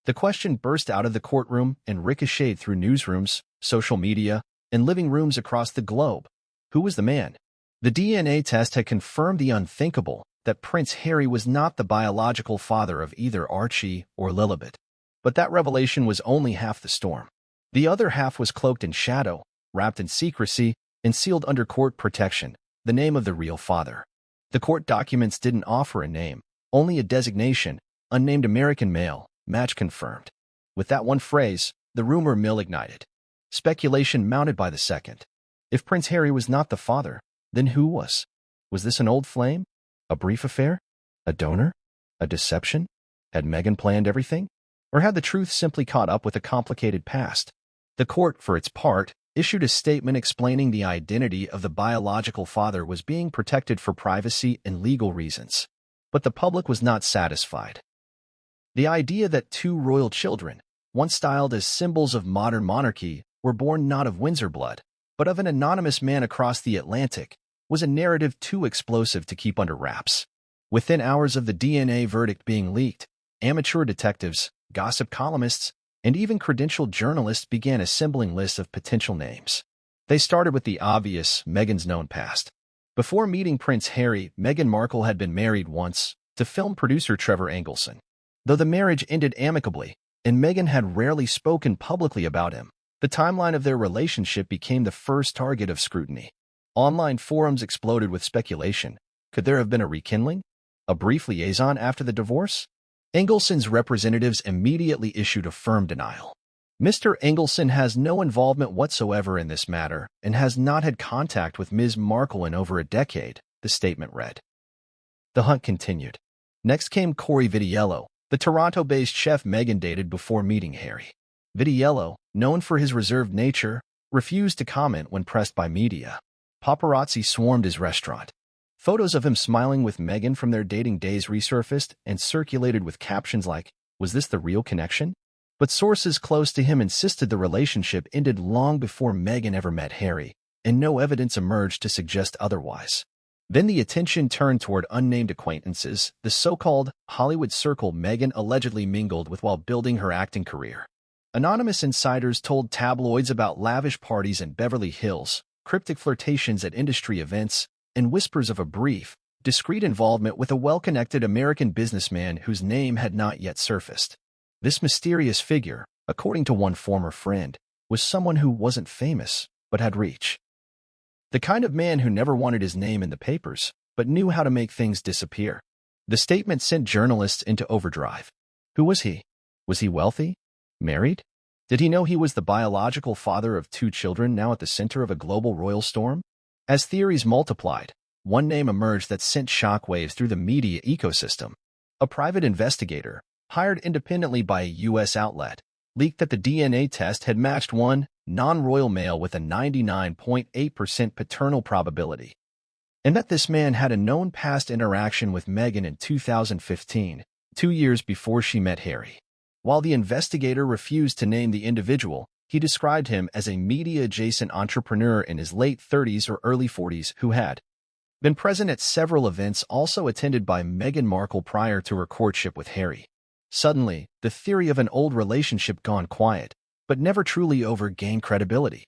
The question burst out of the courtroom and ricocheted through newsrooms, social media, and living rooms across the globe. Who was the man? The DNA test had confirmed the unthinkable, that Prince Harry was not the biological father of either Archie or Lilibet. But that revelation was only half the storm. The other half was cloaked in shadow, wrapped in secrecy, and sealed under court protection, the name of the real father. The court documents didn't offer a name, only a designation, unnamed American male, match confirmed. With that one phrase, the rumor mill ignited. Speculation mounted by the second. If Prince Harry was not the father, then who was? Was this an old flame? A brief affair? A donor? A deception? Had Meghan planned everything? Or had the truth simply caught up with a complicated past? The court, for its part, issued a statement explaining the identity of the biological father was being protected for privacy and legal reasons. But the public was not satisfied. The idea that two royal children, once styled as symbols of modern monarchy, were born not of Windsor blood, but of an anonymous man across the Atlantic, was a narrative too explosive to keep under wraps. Within hours of the DNA verdict being leaked, amateur detectives, gossip columnists, and even credentialed journalists began assembling lists of potential names. They started with the obvious, Meghan's known past. Before meeting Prince Harry, Meghan Markle had been married once to film producer Trevor Engelson. Though the marriage ended amicably, and Meghan had rarely spoken publicly about him, the timeline of their relationship became the first target of scrutiny. Online forums exploded with speculation. Could there have been a rekindling? A brief liaison after the divorce? Engelson's representatives immediately issued a firm denial. Mr. Engelson has no involvement whatsoever in this matter and has not had contact with Ms. Markle in over a decade, the statement read. The hunt continued. Next came Corey Vitiello, the Toronto-based chef Meghan dated before meeting Harry. Vitiello, known for his reserved nature, refused to comment when pressed by media. Paparazzi swarmed his restaurant. Photos of him smiling with Meghan from their dating days resurfaced and circulated with captions like, "Was this the real connection?" But sources close to him insisted the relationship ended long before Meghan ever met Harry, and no evidence emerged to suggest otherwise. Then the attention turned toward unnamed acquaintances, the so-called Hollywood circle Meghan allegedly mingled with while building her acting career. Anonymous insiders told tabloids about lavish parties in Beverly Hills, cryptic flirtations at industry events, and whispers of a brief, discreet involvement with a well-connected American businessman whose name had not yet surfaced. This mysterious figure, according to one former friend, was someone who wasn't famous, but had reach. The kind of man who never wanted his name in the papers, but knew how to make things disappear. The statement sent journalists into overdrive. Who was he? Was he wealthy? Married? Did he know he was the biological father of 2 children now at the center of a global royal storm? As theories multiplied, one name emerged that sent shockwaves through the media ecosystem. A private investigator, hired independently by a U.S. outlet, leaked that the DNA test had matched one non-royal male with a 99.8% paternal probability, and that this man had a known past interaction with Meghan in 2015, 2 years before she met Harry. While the investigator refused to name the individual, he described him as a media-adjacent entrepreneur in his late 30s or early 40s who had been present at several events also attended by Meghan Markle prior to her courtship with Harry. Suddenly, the theory of an old relationship gone quiet, but never truly over gained credibility.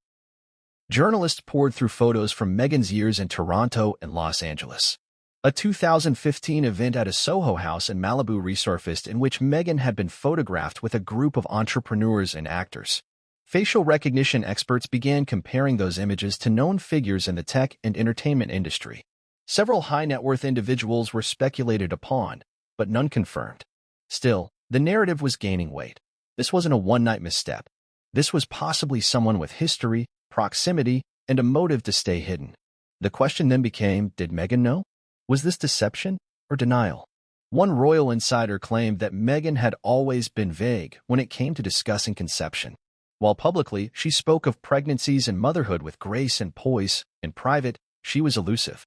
Journalists poured through photos from Meghan's years in Toronto and Los Angeles. A 2015 event at a Soho house in Malibu resurfaced in which Meghan had been photographed with a group of entrepreneurs and actors. Facial recognition experts began comparing those images to known figures in the tech and entertainment industry. Several high-net-worth individuals were speculated upon, but none confirmed. Still, the narrative was gaining weight. This wasn't a one-night misstep. This was possibly someone with history, proximity, and a motive to stay hidden. The question then became, did Meghan know? Was this deception or denial? One royal insider claimed that Meghan had always been vague when it came to discussing conception. While publicly, she spoke of pregnancies and motherhood with grace and poise, in private, she was elusive.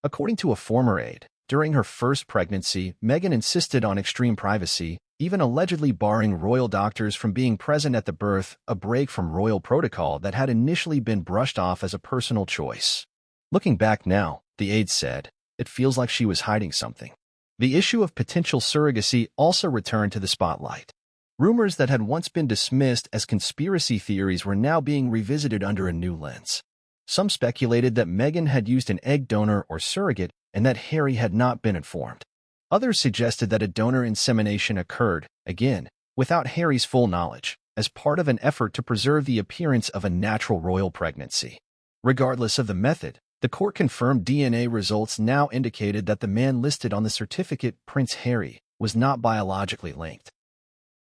According to a former aide, during her first pregnancy, Meghan insisted on extreme privacy, even allegedly barring royal doctors from being present at the birth, a break from royal protocol that had initially been brushed off as a personal choice. Looking back now, the aide said, it feels like she was hiding something. The issue of potential surrogacy also returned to the spotlight. Rumors that had once been dismissed as conspiracy theories were now being revisited under a new lens. Some speculated that Meghan had used an egg donor or surrogate and that Harry had not been informed. Others suggested that a donor insemination occurred, again, without Harry's full knowledge, as part of an effort to preserve the appearance of a natural royal pregnancy. Regardless of the method, the court-confirmed DNA results now indicated that the man listed on the certificate, Prince Harry, was not biologically linked.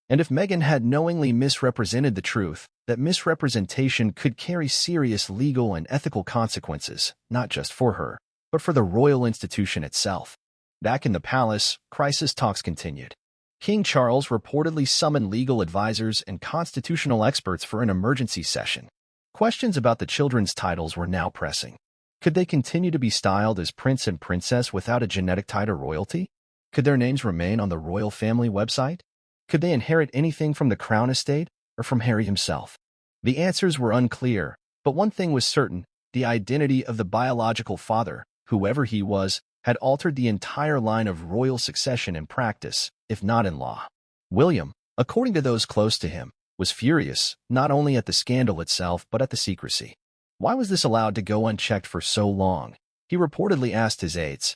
And if Meghan had knowingly misrepresented the truth, that misrepresentation could carry serious legal and ethical consequences, not just for her, but for the royal institution itself. Back in the palace, crisis talks continued. King Charles reportedly summoned legal advisors and constitutional experts for an emergency session. Questions about the children's titles were now pressing. Could they continue to be styled as prince and princess without a genetic tie to royalty? Could their names remain on the royal family website? Could they inherit anything from the crown estate or from Harry himself? The answers were unclear, but one thing was certain: the identity of the biological father, whoever he was, had altered the entire line of royal succession in practice, if not in law. William, according to those close to him, was furious, not only at the scandal itself but at the secrecy. Why was this allowed to go unchecked for so long? He reportedly asked his aides.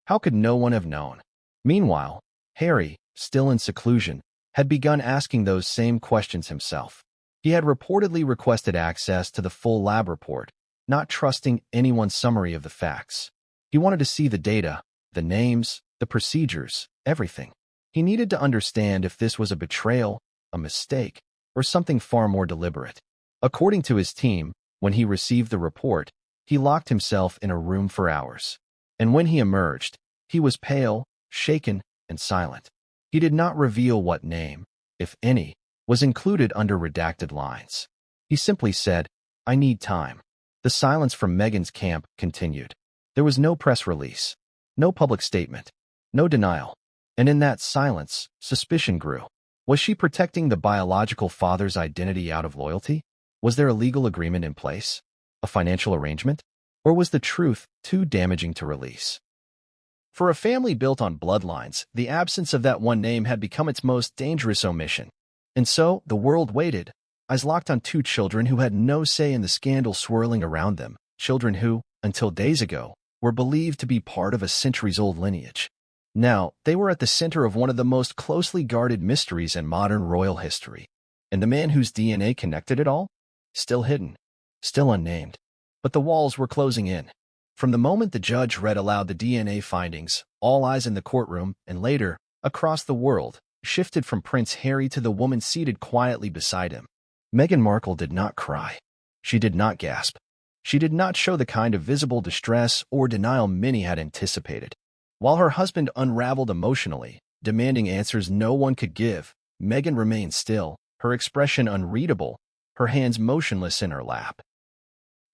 How could no one have known? Meanwhile, Harry, still in seclusion, had begun asking those same questions himself. He had reportedly requested access to the full lab report, not trusting anyone's summary of the facts. He wanted to see the data, the names, the procedures, everything. He needed to understand if this was a betrayal, a mistake, or something far more deliberate. According to his team, when he received the report, he locked himself in a room for hours. And when he emerged, he was pale, shaken, and silent. He did not reveal what name, if any, was included under redacted lines. He simply said, "I need time." The silence from Meghan's camp continued. There was no press release, no public statement, no denial. And in that silence, suspicion grew. Was she protecting the biological father's identity out of loyalty? Was there a legal agreement in place? A financial arrangement? Or was the truth too damaging to release? For a family built on bloodlines, the absence of that one name had become its most dangerous omission. And so, the world waited, eyes locked on two children who had no say in the scandal swirling around them, children who, until days ago, were believed to be part of a centuries-old lineage. Now, they were at the center of one of the most closely guarded mysteries in modern royal history. And the man whose DNA connected it all? Still hidden, still unnamed. But the walls were closing in. From the moment the judge read aloud the DNA findings, all eyes in the courtroom, and later, across the world, shifted from Prince Harry to the woman seated quietly beside him. Meghan Markle did not cry. She did not gasp. She did not show the kind of visible distress or denial many had anticipated. While her husband unraveled emotionally, demanding answers no one could give, Meghan remained still, her expression unreadable, her hands motionless in her lap.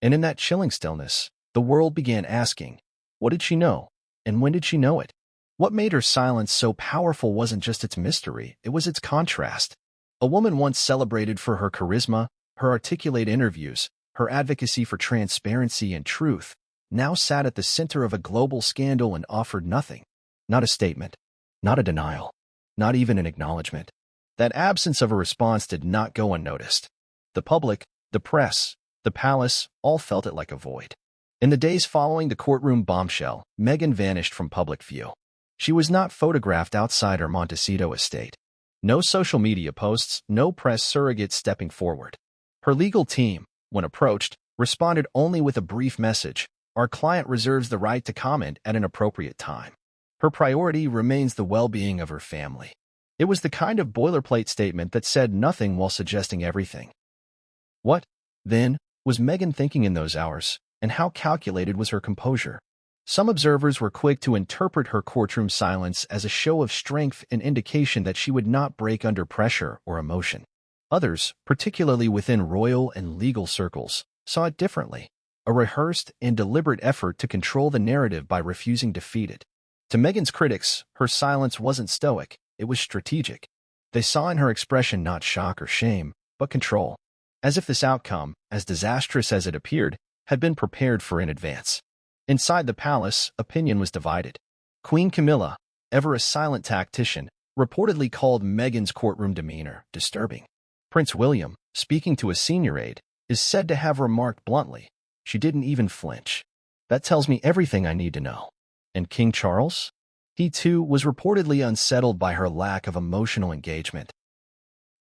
And in that chilling stillness, the world began asking, what did she know? And when did she know it? What made her silence so powerful wasn't just its mystery, it was its contrast. A woman once celebrated for her charisma, her articulate interviews, her advocacy for transparency and truth, now sat at the center of a global scandal and offered nothing. Not a statement, not a denial, not even an acknowledgement. That absence of a response did not go unnoticed. The public, the press, the palace, all felt it like a void. In the days following the courtroom bombshell, Meghan vanished from public view. She was not photographed outside her Montecito estate. No social media posts, no press surrogates stepping forward. Her legal team, when approached, responded only with a brief message: "Our client reserves the right to comment at an appropriate time." Her priority remains the well-being of her family. It was the kind of boilerplate statement that said nothing while suggesting everything. What, then, was Meghan thinking in those hours, and how calculated was her composure? Some observers were quick to interpret her courtroom silence as a show of strength and indication that she would not break under pressure or emotion. Others, particularly within royal and legal circles, saw it differently, a rehearsed and deliberate effort to control the narrative by refusing to feed it. To Meghan's critics, her silence wasn't stoic, it was strategic. They saw in her expression not shock or shame, but control, as if this outcome, as disastrous as it appeared, had been prepared for in advance. Inside the palace, opinion was divided. Queen Camilla, ever a silent tactician, reportedly called Meghan's courtroom demeanor disturbing. Prince William, speaking to a senior aide, is said to have remarked bluntly, "She didn't even flinch. That tells me everything I need to know." And King Charles? He too was reportedly unsettled by her lack of emotional engagement.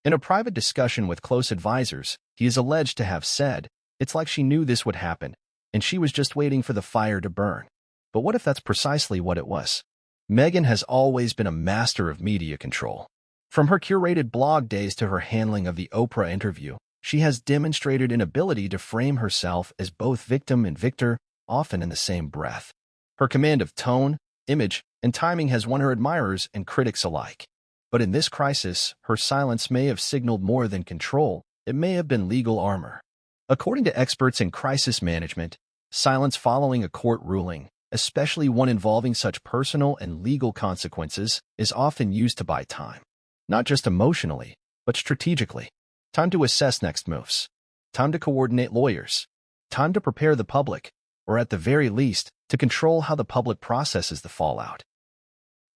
In a private discussion with close advisors, he is alleged to have said, "It's like she knew this would happen, and she was just waiting for the fire to burn." But what if that's precisely what it was? Meghan has always been a master of media control. From her curated blog days to her handling of the Oprah interview, she has demonstrated an ability to frame herself as both victim and victor, often in the same breath. Her command of tone, image, and timing has won her admirers and critics alike. But in this crisis, her silence may have signaled more than control. It may have been legal armor. According to experts in crisis management, silence following a court ruling, especially one involving such personal and legal consequences, is often used to buy time. Not just emotionally, but strategically. Time to assess next moves. Time to coordinate lawyers. Time to prepare the public, or at the very least, to control how the public processes the fallout.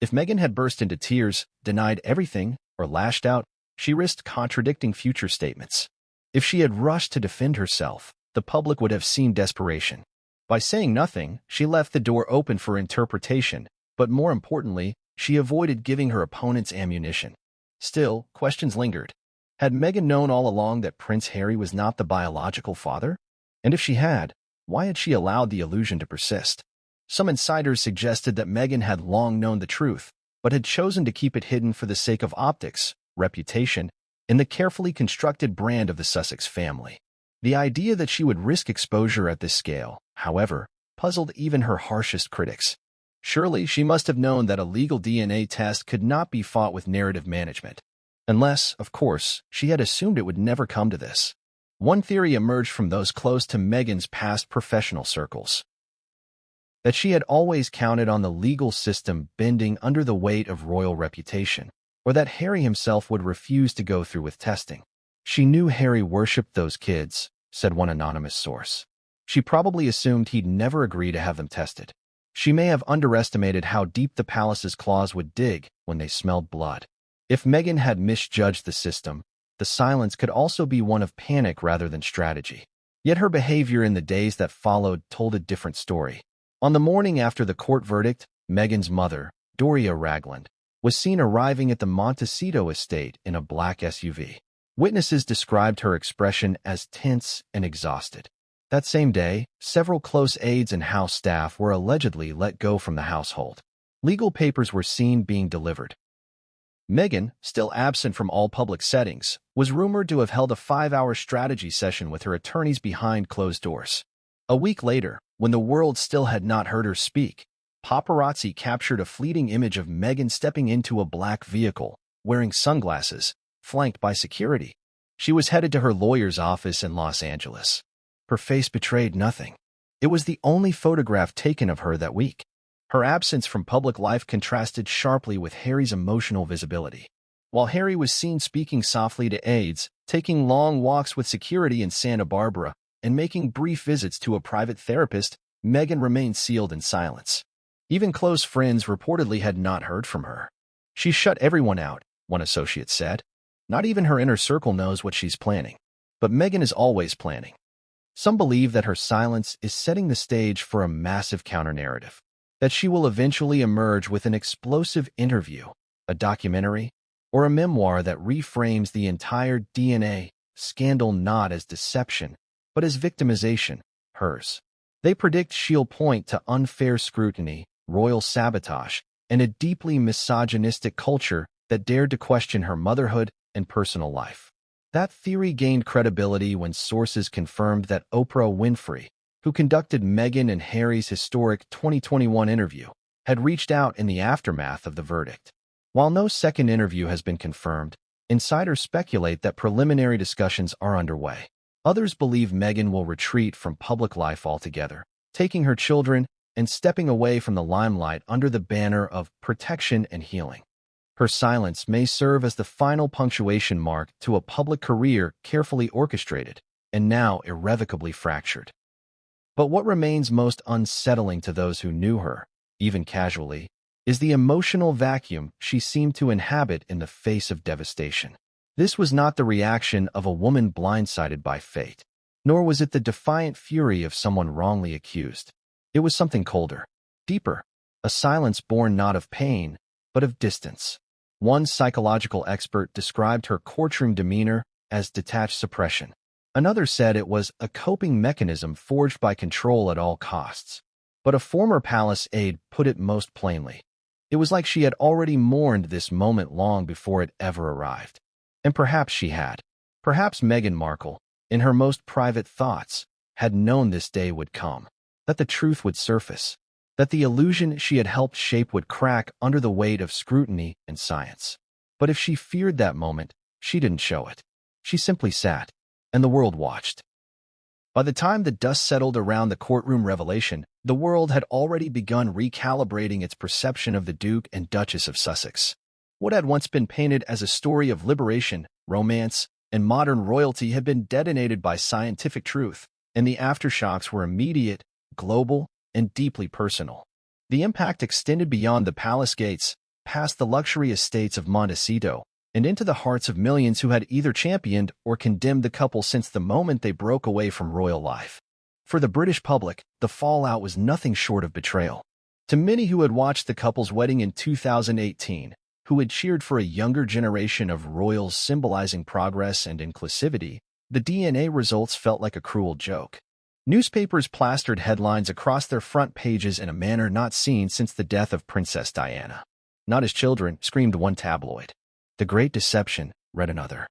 If Meghan had burst into tears, denied everything, or lashed out, she risked contradicting future statements. If she had rushed to defend herself, the public would have seen desperation. By saying nothing, she left the door open for interpretation, but more importantly, she avoided giving her opponents ammunition. Still, questions lingered. Had Meghan known all along that Prince Harry was not the biological father? And if she had, why had she allowed the illusion to persist? Some insiders suggested that Meghan had long known the truth, but had chosen to keep it hidden for the sake of optics, reputation, and the carefully constructed brand of the Sussex family. The idea that she would risk exposure at this scale, however, puzzled even her harshest critics. Surely she must have known that a legal DNA test could not be fought with narrative management. Unless, of course, she had assumed it would never come to this. One theory emerged from those close to Meghan's past professional circles, that she had always counted on the legal system bending under the weight of royal reputation, or that Harry himself would refuse to go through with testing. She knew Harry worshipped those kids, said one anonymous source. She probably assumed he'd never agree to have them tested. She may have underestimated how deep the palace's claws would dig when they smelled blood. If Meghan had misjudged the system, the silence could also be one of panic rather than strategy. Yet her behavior in the days that followed told a different story. On the morning after the court verdict, Meghan's mother, Doria Ragland, was seen arriving at the Montecito estate in a black SUV. Witnesses described her expression as tense and exhausted. That same day, several close aides and house staff were allegedly let go from the household. Legal papers were seen being delivered. Meghan, still absent from all public settings, was rumored to have held a 5-hour strategy session with her attorneys behind closed doors. A week later, when the world still had not heard her speak, paparazzi captured a fleeting image of Meghan stepping into a black vehicle, wearing sunglasses, flanked by security. She was headed to her lawyer's office in Los Angeles. Her face betrayed nothing. It was the only photograph taken of her that week. Her absence from public life contrasted sharply with Harry's emotional visibility. While Harry was seen speaking softly to aides, taking long walks with security in Santa Barbara, and making brief visits to a private therapist, Meghan remained sealed in silence. Even close friends reportedly had not heard from her. She shut everyone out, one associate said. Not even her inner circle knows what she's planning. But Meghan is always planning. Some believe that her silence is setting the stage for a massive counter-narrative, that she will eventually emerge with an explosive interview, a documentary, or a memoir that reframes the entire DNA scandal not as deception, but as victimization, hers. They predict she'll point to unfair scrutiny, royal sabotage, and a deeply misogynistic culture that dared to question her motherhood and personal life. That theory gained credibility when sources confirmed that Oprah Winfrey, who conducted Meghan and Harry's historic 2021 interview, had reached out in the aftermath of the verdict. While no second interview has been confirmed, insiders speculate that preliminary discussions are underway. Others believe Meghan will retreat from public life altogether, taking her children and stepping away from the limelight under the banner of protection and healing. Her silence may serve as the final punctuation mark to a public career carefully orchestrated and now irrevocably fractured. But what remains most unsettling to those who knew her, even casually, is the emotional vacuum she seemed to inhabit in the face of devastation. This was not the reaction of a woman blindsided by fate, nor was it the defiant fury of someone wrongly accused. It was something colder, deeper, a silence born not of pain, but of distance. One psychological expert described her courtroom demeanor as detached suppression. Another said it was a coping mechanism forged by control at all costs. But a former palace aide put it most plainly. It was like she had already mourned this moment long before it ever arrived. And perhaps she had. Perhaps Meghan Markle, in her most private thoughts, had known this day would come, that the truth would surface, that the illusion she had helped shape would crack under the weight of scrutiny and science. But if she feared that moment, she didn't show it. She simply sat, and the world watched. By the time the dust settled around the courtroom revelation, the world had already begun recalibrating its perception of the Duke and Duchess of Sussex. What had once been painted as a story of liberation, romance, and modern royalty had been detonated by scientific truth, and the aftershocks were immediate, global, and deeply personal. The impact extended beyond the palace gates, past the luxury estates of Montecito, and into the hearts of millions who had either championed or condemned the couple since the moment they broke away from royal life. For the British public, the fallout was nothing short of betrayal. To many who had watched the couple's wedding in 2018, who had cheered for a younger generation of royals symbolizing progress and inclusivity, the DNA results felt like a cruel joke. Newspapers plastered headlines across their front pages in a manner not seen since the death of Princess Diana. Not as children, screamed one tabloid. The Great Deception, read another.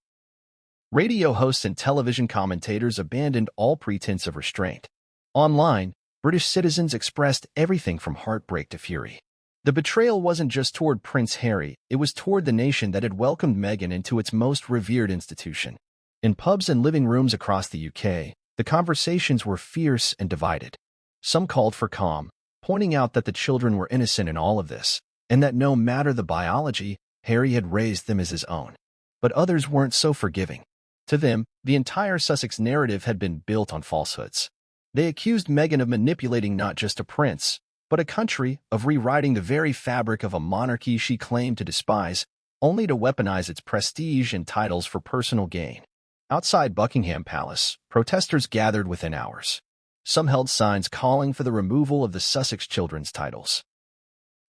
Radio hosts and television commentators abandoned all pretense of restraint. Online, British citizens expressed everything from heartbreak to fury. The betrayal wasn't just toward Prince Harry, it was toward the nation that had welcomed Meghan into its most revered institution. In pubs and living rooms across the UK, the conversations were fierce and divided. Some called for calm, pointing out that the children were innocent in all of this, and that no matter the biology, Harry had raised them as his own. But others weren't so forgiving. To them, the entire Sussex narrative had been built on falsehoods. They accused Meghan of manipulating not just a prince, but a country, of rewriting the very fabric of a monarchy she claimed to despise, only to weaponize its prestige and titles for personal gain. Outside Buckingham Palace, protesters gathered within hours. Some held signs calling for the removal of the Sussex children's titles.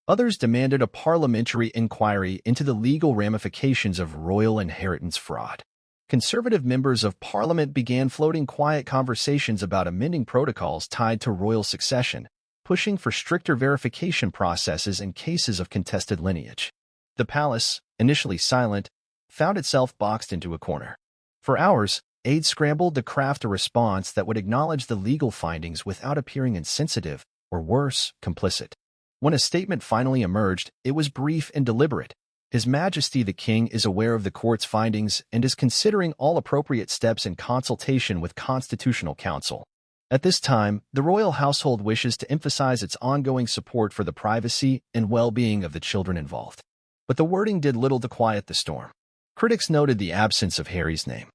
Others demanded a parliamentary inquiry into the legal ramifications of royal inheritance fraud. Conservative members of Parliament began floating quiet conversations about amending protocols tied to royal succession, pushing for stricter verification processes in cases of contested lineage. The palace, initially silent, found itself boxed into a corner. For hours, aides scrambled to craft a response that would acknowledge the legal findings without appearing insensitive, or worse, complicit. When a statement finally emerged, it was brief and deliberate. His Majesty the King is aware of the court's findings and is considering all appropriate steps in consultation with Constitutional Council. At this time, the royal household wishes to emphasize its ongoing support for the privacy and well-being of the children involved. But the wording did little to quiet the storm. Critics noted the absence of Harry's name.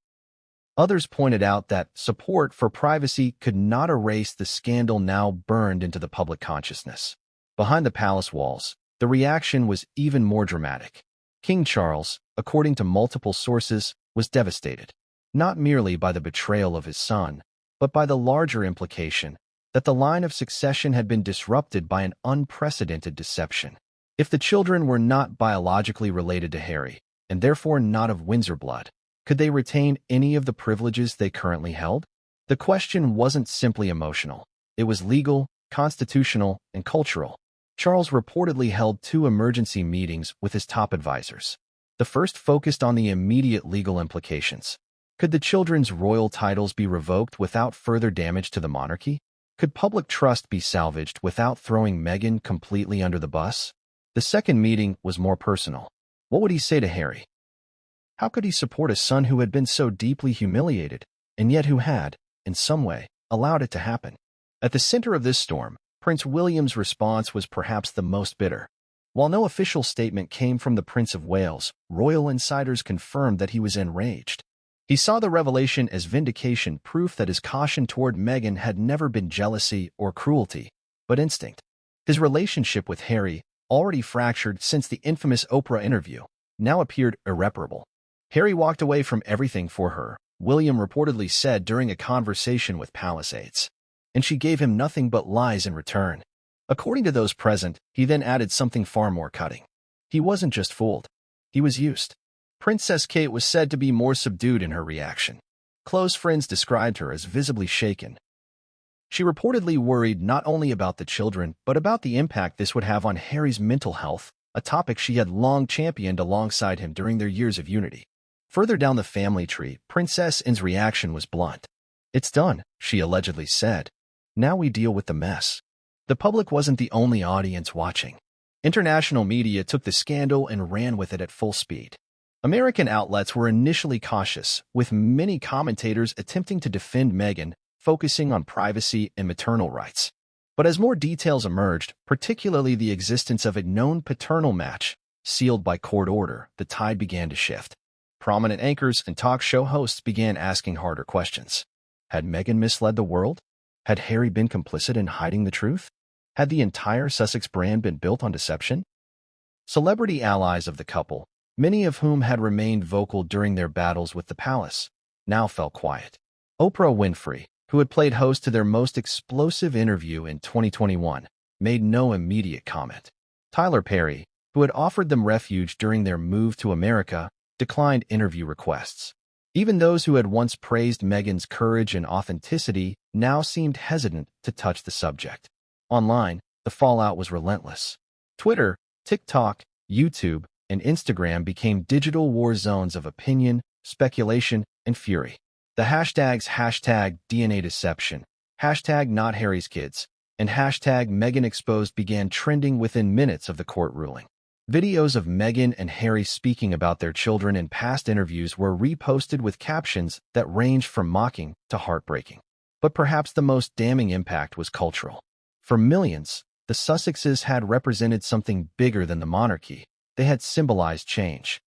Others pointed out that support for privacy could not erase the scandal now burned into the public consciousness. Behind the palace walls, the reaction was even more dramatic. King Charles, according to multiple sources, was devastated, not merely by the betrayal of his son, but by the larger implication that the line of succession had been disrupted by an unprecedented deception. If the children were not biologically related to Harry, and therefore not of Windsor blood, could they retain any of the privileges they currently held? The question wasn't simply emotional. It was legal, constitutional, and cultural. Charles reportedly held 2 emergency meetings with his top advisors. The first focused on the immediate legal implications. Could the children's royal titles be revoked without further damage to the monarchy? Could public trust be salvaged without throwing Meghan completely under the bus? The second meeting was more personal. What would he say to Harry? How could he support a son who had been so deeply humiliated, and yet who had, in some way, allowed it to happen? At the center of this storm, Prince William's response was perhaps the most bitter. While no official statement came from the Prince of Wales, royal insiders confirmed that he was enraged. He saw the revelation as vindication, proof that his caution toward Meghan had never been jealousy or cruelty, but instinct. His relationship with Harry, already fractured since the infamous Oprah interview, now appeared irreparable. Harry walked away from everything for her, William reportedly said during a conversation with palace aides. And she gave him nothing but lies in return. According to those present, he then added something far more cutting. He wasn't just fooled. He was used. Princess Kate was said to be more subdued in her reaction. Close friends described her as visibly shaken. She reportedly worried not only about the children, but about the impact this would have on Harry's mental health, a topic she had long championed alongside him during their years of unity. Further down the family tree, Princess Anne's reaction was blunt. "It's done," she allegedly said. "Now we deal with the mess." The public wasn't the only audience watching. International media took the scandal and ran with it at full speed. American outlets were initially cautious, with many commentators attempting to defend Meghan, focusing on privacy and maternal rights. But as more details emerged, particularly the existence of a known paternal match, sealed by court order, the tide began to shift. Prominent anchors and talk show hosts began asking harder questions. Had Meghan misled the world? Had Harry been complicit in hiding the truth? Had the entire Sussex brand been built on deception? Celebrity allies of the couple, many of whom had remained vocal during their battles with the palace, now fell quiet. Oprah Winfrey, who had played host to their most explosive interview in 2021, made no immediate comment. Tyler Perry, who had offered them refuge during their move to America, declined interview requests. Even those who had once praised Meghan's courage and authenticity now seemed hesitant to touch the subject. Online, the fallout was relentless. Twitter, TikTok, YouTube, and Instagram became digital war zones of opinion, speculation, and fury. The hashtags #DNA deception, #not Harry's kids, and #Meghan exposed began trending within minutes of the court ruling. Videos of Meghan and Harry speaking about their children in past interviews were reposted with captions that ranged from mocking to heartbreaking. But perhaps the most damning impact was cultural. For millions, the Sussexes had represented something bigger than the monarchy. They had symbolized change.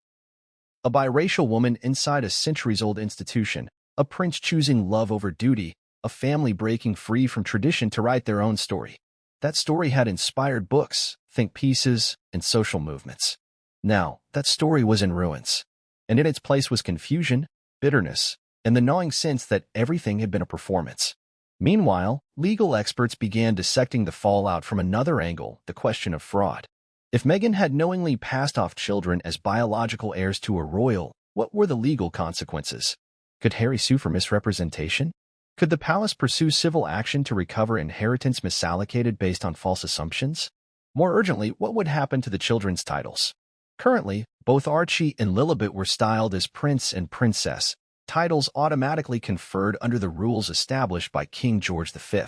A biracial woman inside a centuries-old institution, a prince choosing love over duty, a family breaking free from tradition to write their own story. That story had inspired books, think pieces, and social movements. Now, that story was in ruins, and in its place was confusion, bitterness, and the gnawing sense that everything had been a performance. Meanwhile, legal experts began dissecting the fallout from another angle, the question of fraud. If Meghan had knowingly passed off children as biological heirs to a royal, what were the legal consequences? Could Harry sue for misrepresentation? Could the palace pursue civil action to recover inheritance misallocated based on false assumptions? More urgently, what would happen to the children's titles? Currently, both Archie and Lilibet were styled as prince and princess, titles automatically conferred under the rules established by King George V.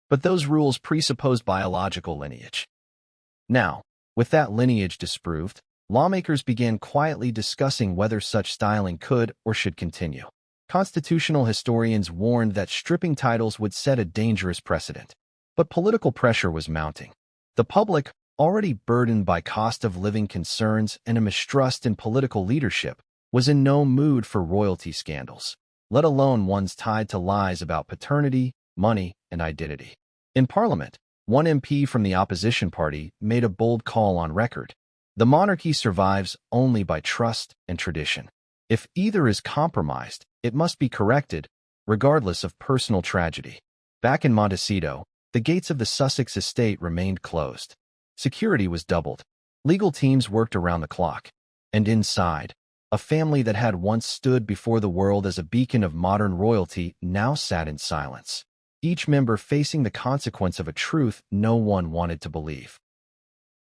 But those rules presupposed biological lineage. Now, with that lineage disproved, lawmakers began quietly discussing whether such styling could or should continue. Constitutional historians warned that stripping titles would set a dangerous precedent. But political pressure was mounting. The public, already burdened by cost of living concerns and a mistrust in political leadership, was in no mood for royalty scandals, let alone ones tied to lies about paternity, money, and identity. In Parliament, one MP from the opposition party made a bold call on record. The monarchy survives only by trust and tradition. If either is compromised, it must be corrected, regardless of personal tragedy. Back in Montecito, the gates of the Sussex estate remained closed. Security was doubled. Legal teams worked around the clock. And inside, a family that had once stood before the world as a beacon of modern royalty now sat in silence, each member facing the consequence of a truth no one wanted to believe.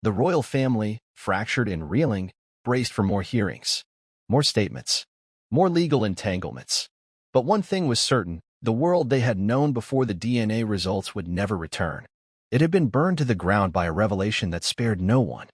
The royal family, fractured and reeling, braced for more hearings, more statements, more legal entanglements. But one thing was certain, the world they had known before the DNA results would never return. It had been burned to the ground by a revelation that spared no one.